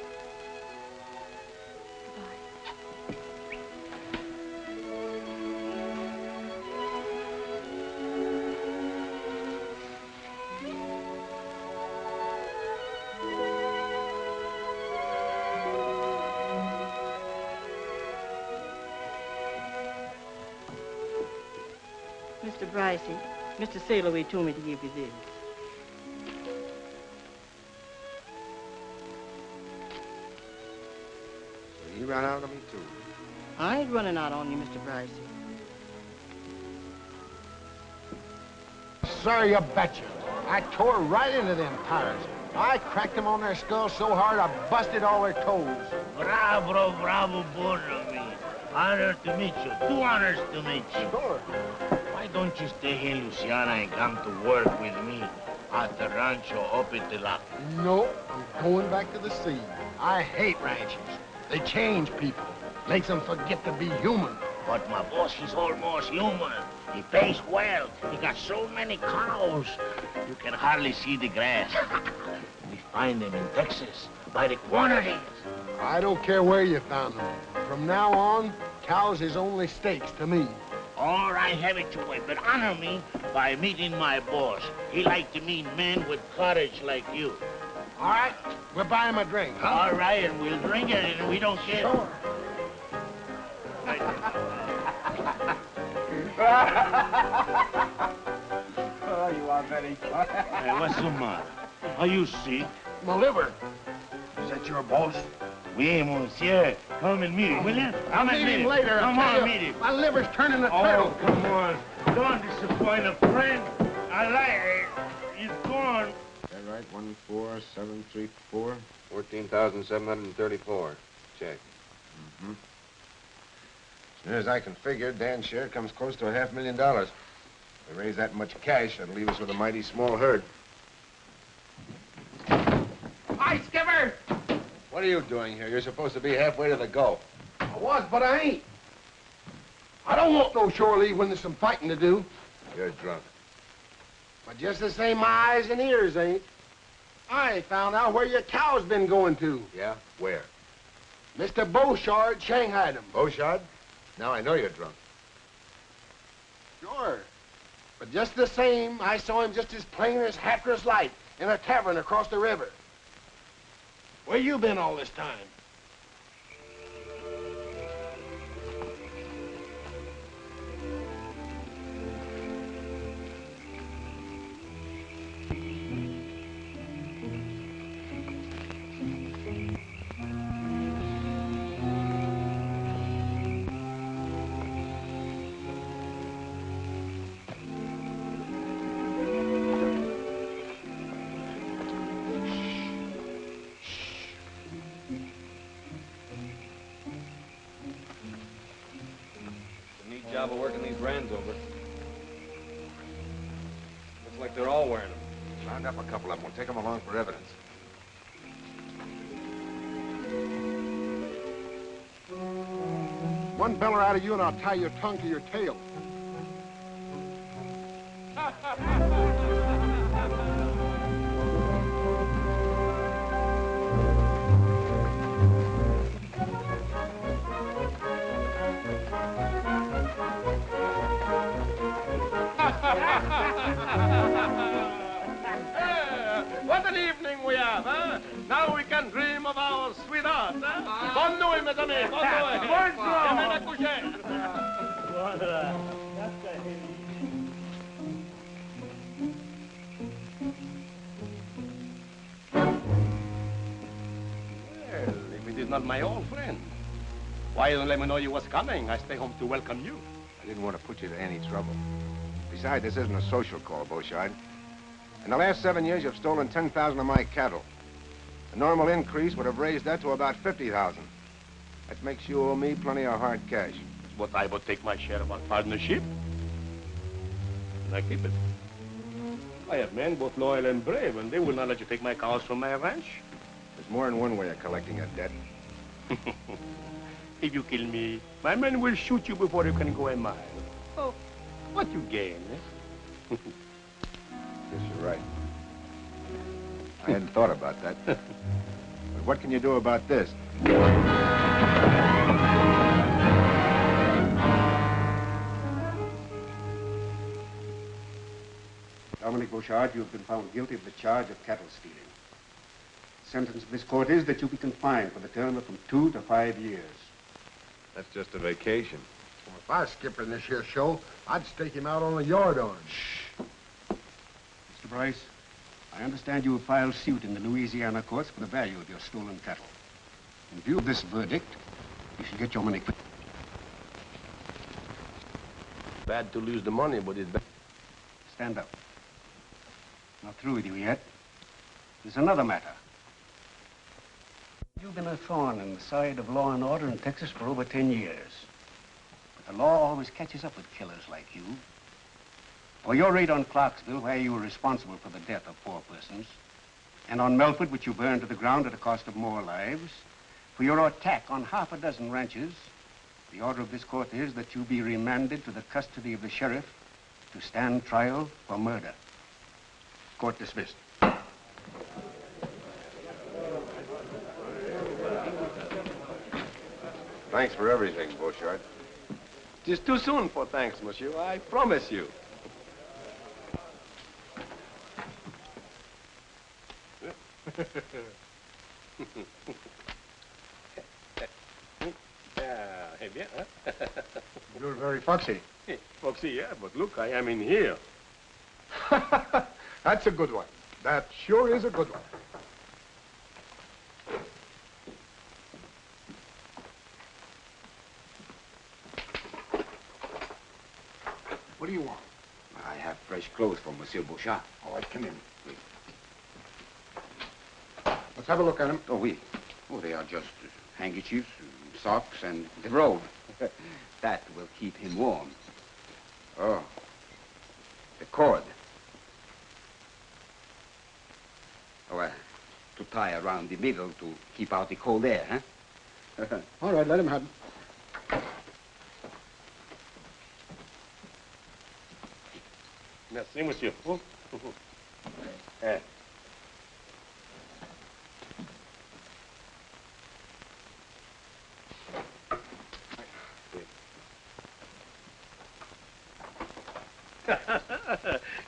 Mr. Brycey, Mr. Sailorway told me to give you this. So he ran out on me, too. I ain't running out on you, Mr. Brycey. Sir, you betcha. I tore right into them pirates. I cracked them on their skulls so hard I busted all their toes. Bravo, bravo, Borrow me. Honor to meet you. 2 honors to meet you. Sure. Why don't you stay here in Luciana and come to work with me at the rancho up at the lock? No, I'm going back to the sea. I hate ranches. They change people. Makes them forget to be human. But my boss, he's almost human. He pays well. He got so many cows, you can hardly see the grass. We find them in Texas by the quantities. I don't care where you found them. From now on, cows is only steaks to me. All right, have it your way, but honor me by meeting my boss. He like to meet men with courage like you. All right, we'll buy him a drink, huh? All right, and we'll drink it, and we don't care. Sure. Oh, you are very funny. Hey, what's the matter? Are you sick? My liver. Is that your boss? Oui, monsieur. Come and meet him, will you? Come and meet him. Later. Come on, meet him. My liver's turning a turtle. Oh, come on. Don't disappoint a friend. I like it. He's gone. Is that right? 14734? 14,734. Check. Mm-hmm. As near as I can figure, Dan's share comes close to $500,000. If we raise that much cash, that'll leave us with a mighty small herd. Hi, Skipper! What are you doing here? You're supposed to be halfway to the Gulf. I was, but I ain't. I don't want no shore leave when there's some fighting to do. You're drunk. But just the same, my eyes and ears ain't. I found out where your cow's been going to. Yeah? Where? Mr. Beauchard shanghaied him. Beauchard? Now I know you're drunk. Sure. But just the same, I saw him just as plain as Hatteras light in a tavern across the river. Where you been all this time? job of working these brands over. Looks like they're all wearing them. Round up a couple of them. We'll take them along for evidence. One beller out of you and I'll tie your tongue to your tail. What an evening we have, huh? Now we can dream of our sweetheart, huh? Bonne nuit, mes amis. Bonne nuit. Amen à coucher. Well, if it is not my old friend, why you don't let me know you was coming? I stay home to welcome you. I didn't want to put you to any trouble. Besides, this isn't a social call, Beauchard. In the last 7 years, you've stolen 10,000 of my cattle. A normal increase would have raised that to about 50,000. That makes you owe me plenty of hard cash. But I would take my share of our partnership. And I keep it. I have men both loyal and brave, and they will not let you take my cows from my ranch. There's more than one way of collecting a debt. If you kill me, my men will shoot you before you can go a mile. Oh, what you gain, eh? Guess you're right. I hadn't thought about that. But what can you do about this? Dominic Beauchard, you have been found guilty of the charge of cattle stealing. The sentence of this court is that you be confined for the term of from 2 to 5 years. That's just a vacation. Well, if I was skipper in this here show, I'd stake him out on a yard arm. Shh. Mr. Bryce, I understand you have filed suit in the Louisiana courts for the value of your stolen cattle. In view of this verdict, you should get your money quick. Bad to lose the money, but it's bad. Stand up. Not through with you yet. There's another matter. You've been a thorn in the side of law and order in Texas for over 10 years. But the law always catches up with killers like you. For your raid on Clarksville, where you were responsible for the death of 4 persons, and on Melford, which you burned to the ground at a cost of more lives, for your attack on half a dozen ranches, the order of this court is that you be remanded to the custody of the sheriff to stand trial for murder. Court dismissed. Thanks for everything, Beauchard. It is too soon for thanks, monsieur. I promise you. Eh bien, hein? You're very foxy. Foxy, yeah, but look, I am in here. That's a good one. That sure is a good one. What do you want? I have fresh clothes for Monsieur Beauchard. All right, come in. Let's have a look at them. Oh, oui. Oh, they are just handkerchiefs, socks, and the robe. That will keep him warm. Oh, the cord. Oh, to tie around the middle to keep out the cold air, huh? All right, let him have them. Merci, monsieur.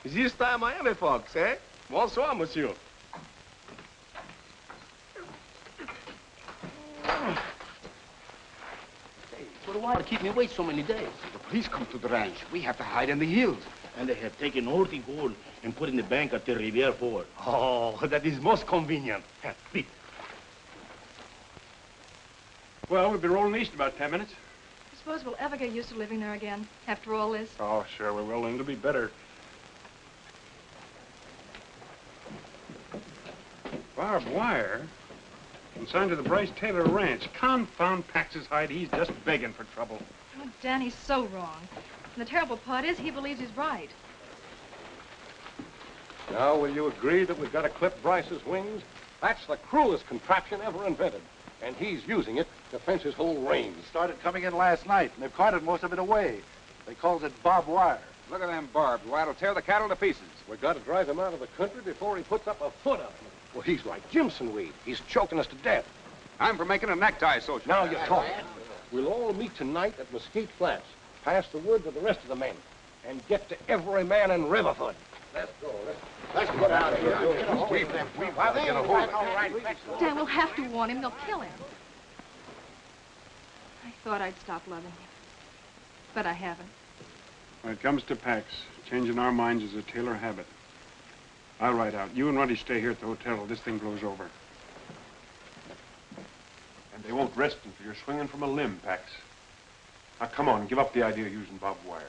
This time I am a fox, eh? Bonsoir, monsieur. But why keep me wait so many days? The police come to the ranch. We have to hide in the hills. And they have taken all the gold and put in the bank at the Riviera Ford. Oh, that is most convenient. Please. Well, we'll be rolling east in about 10 minutes. I suppose we'll ever get used to living there again, after all this. Oh, sure we will, and it'll be better. Barbed wire? Consigned to the Bryce Taylor Ranch. Confound Pax's hide, he's just begging for trouble. Oh, Danny's so wrong. And the terrible part is he believes he's right. Now, will you agree that we've got to clip Bryce's wings? That's the cruelest contraption ever invented. And he's using it to fence his whole range. Started coming in last night, and they've carted most of it away. They calls it barbed wire. Look at them barbed wire. It'll tear the cattle to pieces. We've got to drive him out of the country before he puts up a foot on it. Well, he's like Jimson weed. He's choking us to death. I'm for making a necktie social. Now you talk. We'll all meet tonight at Mesquite Flats. Pass the word to the rest of the men. And get to every man in Riverfoot. Let's go. Let's get out of here. We've got to get a hold of it. Dan, we'll have to warn him. They'll kill him. I thought I'd stop loving him. But I haven't. When it comes to Pax, changing our minds is a Taylor habit. I'll ride out. You and Ruddy stay here at the hotel till this thing blows over. And they won't rest until you're swinging from a limb, Pax. Now, come on, give up the idea of using barbed wire.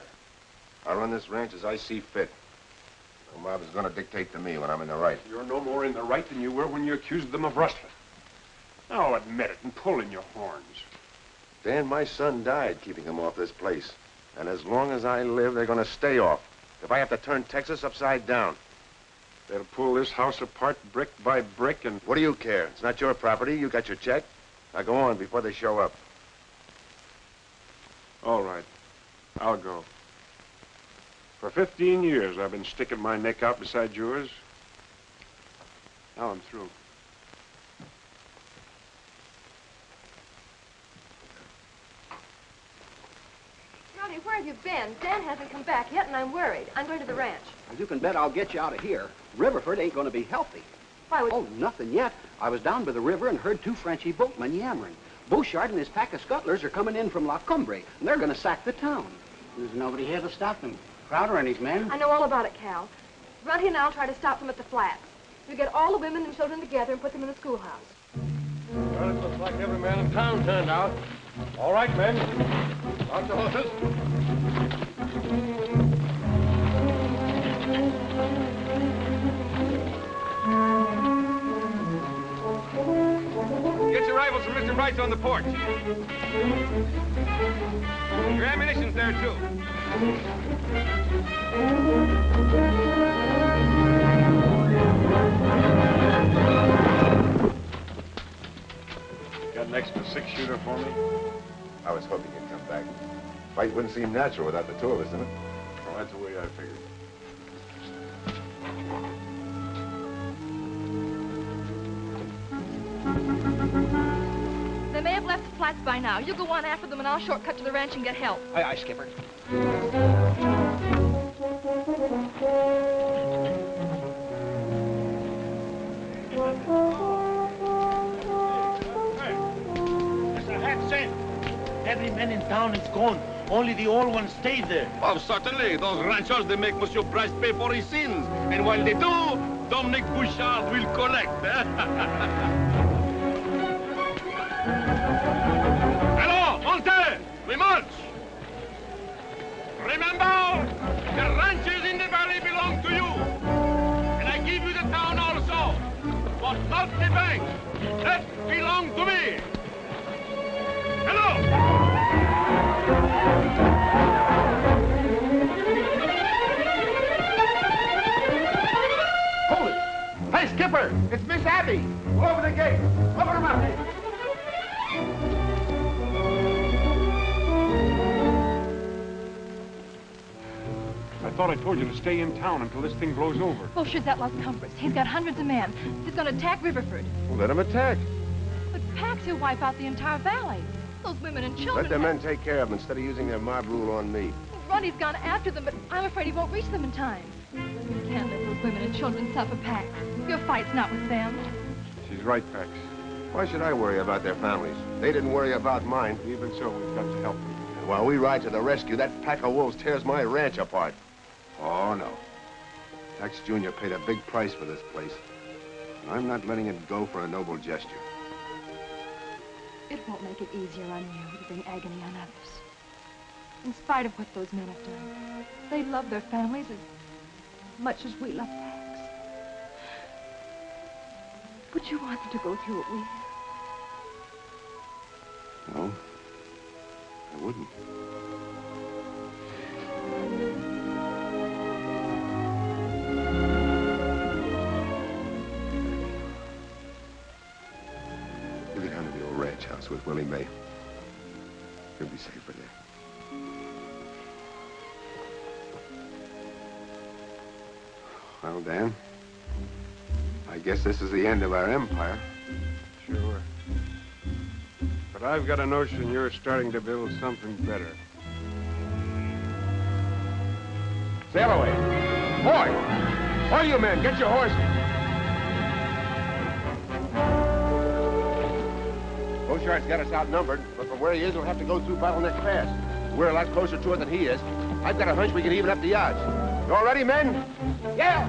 I'll run this ranch as I see fit. The mob is going to dictate to me when I'm in the right. You're no more in the right than you were when you accused them of rustling. Now, admit it and pull in your horns. Dan, my son died keeping them off this place. And as long as I live, they're going to stay off. If I have to turn Texas upside down. They'll pull this house apart brick by brick and... What do you care? It's not your property. You got your check. Now go on before they show up. All right. I'll go. For 15 years, I've been sticking my neck out beside yours. Now I'm through. Ruddy, where have you been? Dan hasn't come back yet, and I'm worried. I'm going to the ranch. You can bet I'll get you out of here. Riverford ain't going to be healthy. Why would... Oh, nothing yet. I was down by the river and heard two Frenchy boatmen yammering. Bouchard and his pack of scuttlers are coming in from La Cumbre, and they're going to sack the town. There's nobody here to stop them. Crowder and his men. I know all about it, Cal. Ruddy and I'll try to stop them at the flats. We get all the women and children together and put them in the schoolhouse. Well, it looks like every man in town turned out. All right, men. Out the horses. Get your rifles from Mr. Bryce on the porch. Your ammunition's there, too. Got an extra 6-shooter for me? I was hoping you'd come back. Fight wouldn't seem natural without the two of us in it. Well, that's the way I figured. They may have left the flats by now. You go on after them, and I'll shortcut to the ranch and get help. Aye, aye, Skipper. Mr. Hackson, every man in town is gone. Only the old ones stayed there. Oh, certainly. Those ranchers, they make Monsieur Bryce pay for his sins. And while they do, Dominic Bouchard will collect. Hello, Monte! We march! Remember, the ranches in the valley belong to you. And I give you the town also. But not the bank. That belongs to me. Hello! Hold it! Hey, Skipper! It's Miss Abby! Go over the gate! Open them up! I thought I told you to stay in town until this thing blows over. Bullshit's at Las Cumbres. He's got hundreds of men. He's going to attack Riverford. Well, let him attack. But Pax, he'll wipe out the entire valley. Those women and children... Let the men take care of them instead of using their mob rule on me. Ruddy's gone after them, but I'm afraid he won't reach them in time. You can't let those women and children suffer, Pax. Your fight's not with them. She's right, Pax. Why should I worry about their families? They didn't worry about mine. Even so, we've got to help them. And while we ride to the rescue, that pack of wolves tears my ranch apart. Oh, no. Tex Jr. paid a big price for this place. And I'm not letting it go for a noble gesture. It won't make it easier on you to bring agony on others. In spite of what those men have done, they love their families as much as we love Pax. Would you want them to go through what we have? No, I wouldn't. house with Willie May. He'll be safer there. Well, Dan, I guess this is the end of our empire. Sure. But I've got a notion you're starting to build something better. Sail away. Boy! All you men, get your horses. Beauchart's got us outnumbered, but from where he is, we'll have to go through Bottleneck Pass. We're a lot closer to it than he is. I've got a hunch we can even up the odds. You all ready, men? Yeah!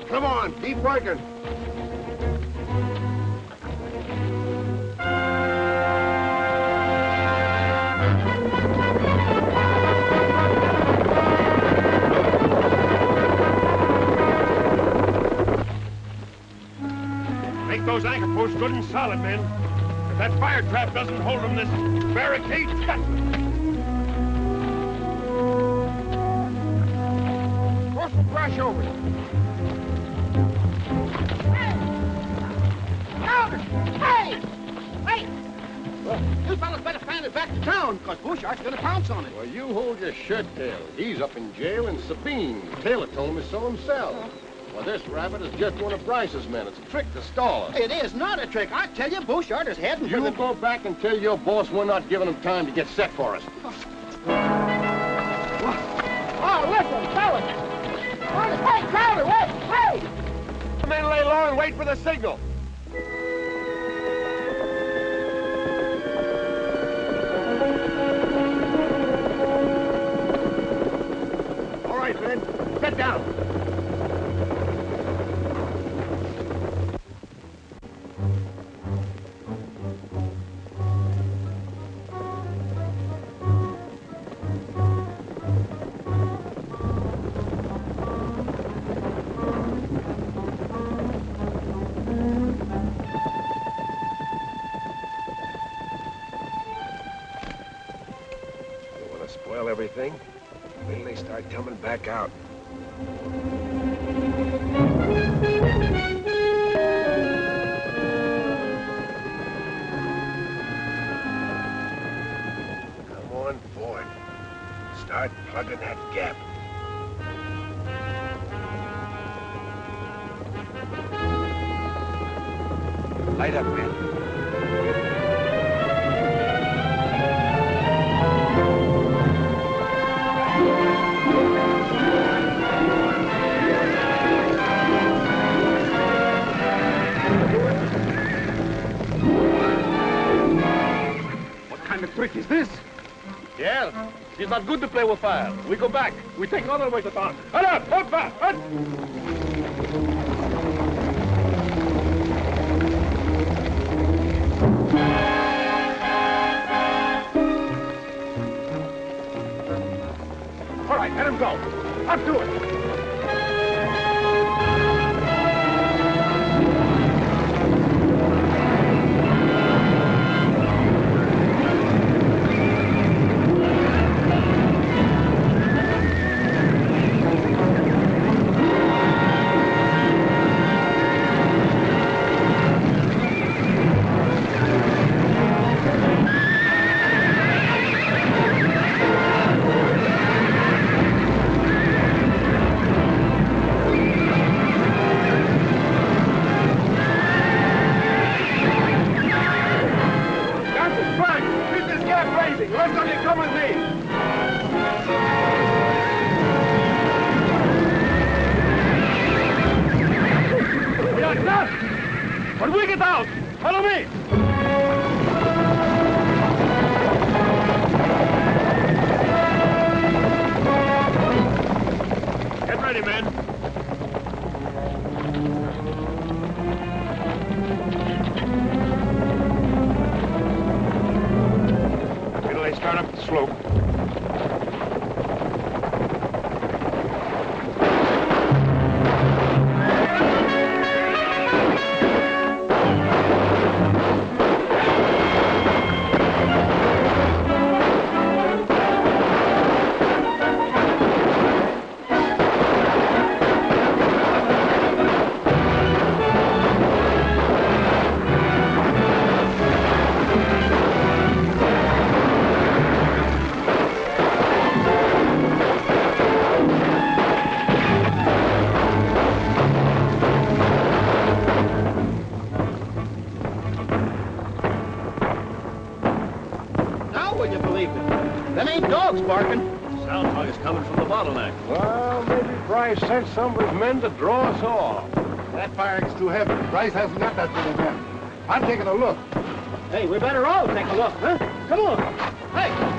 Come on, keep working. Make those anchor posts good and solid, men. If that fire trap doesn't hold them, this barricade's got them. Throw some brush over it. Hey! Wait! Well, you fellas better fan it back to town, because Beauchart's gonna pounce on it. Well, you hold your shirt tail. He's up in jail in Sabine. Taylor told me so himself. Well, this rabbit is just one of Bryce's men. It's a trick to stall us. It is not a trick. I tell you, Beauchart is heading for You the... go back and tell your boss we're not giving him time to get set for us. Oh, listen, fellas! Hey, Crowder, wait! Hey! The men lay low and wait for the signal. All right, men. Sit down. Spoil everything. When they start coming back out. Come on forward. Start plugging that gap. Light up, man. Trick is this? Yeah, it's not good to play with fire. We go back. We take another way to town. Hut up! Hut back! Hut! All right, let him go. Up to it. When we get out, follow me! Get ready, men. Until they start up the slope. believe me. Them ain't dogs barking. Sounds like it's coming from the bottleneck. Well, maybe Bryce sent some of his men to draw us off. That fire is too heavy. Bryce hasn't got that many men. I'm taking a look. Hey, we better all take a look, huh? Come on. Hey!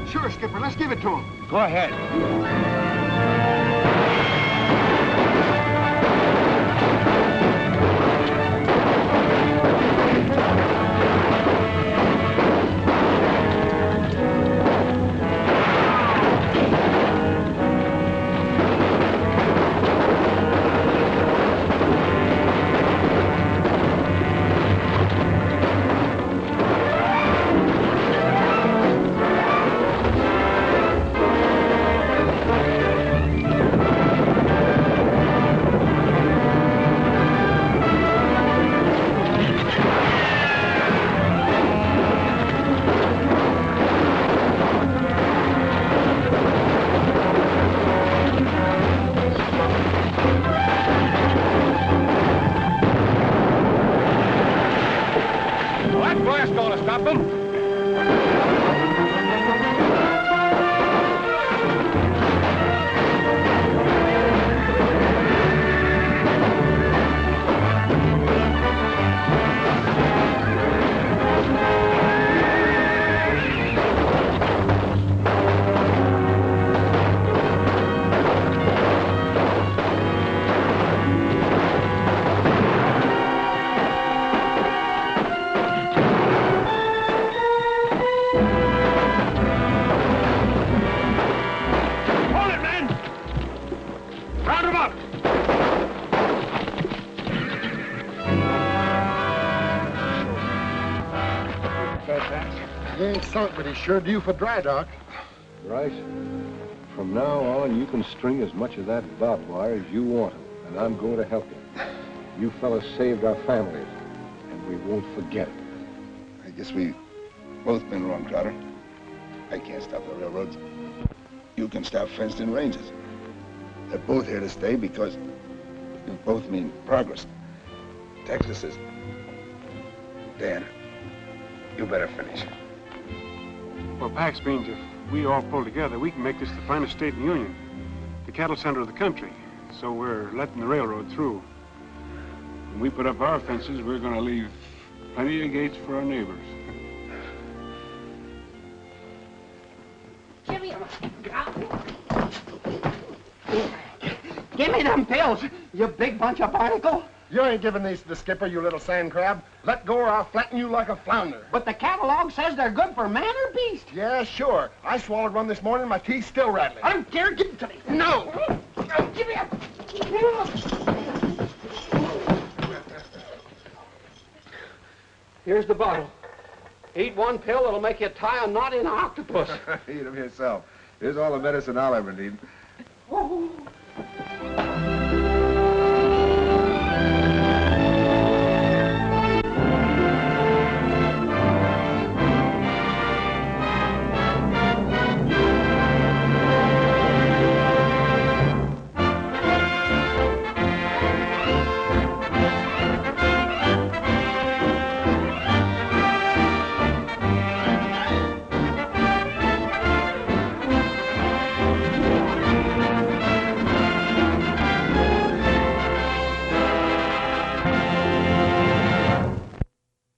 Sure, Skipper. Let's give it to him. Go ahead. He ain't sunk, but he's sure due for dry dock. Bryce, From now on, you can string as much of that barbed wire as you want to, and I'm going to help you. You fellas saved our families, and we won't forget it. I guess we've both been wrong, Crowder. I can't stop the railroads. You can stop fenced-in ranges. They're both here to stay because you both mean progress. Texas is... Dan, you better finish. Well, Pax means if we all pull together, we can make this the finest state in the Union, the cattle center of the country. So we're letting the railroad through. When we put up our fences, we're going to leave plenty of gates for our neighbors. Jimmy! Give me them pills, you big bunch of barnacle. You ain't giving these to the skipper, you little sand crab. Let go or I'll flatten you like a flounder. But the catalog says they're good for man or beast. Yeah, sure. I swallowed one this morning, my teeth's still rattling. I don't care, give it to me. No! Give me a... Here's the bottle. Eat one pill, it'll make you tie a knot in an octopus. Eat them yourself. Here's all the medicine I'll ever need. Oh.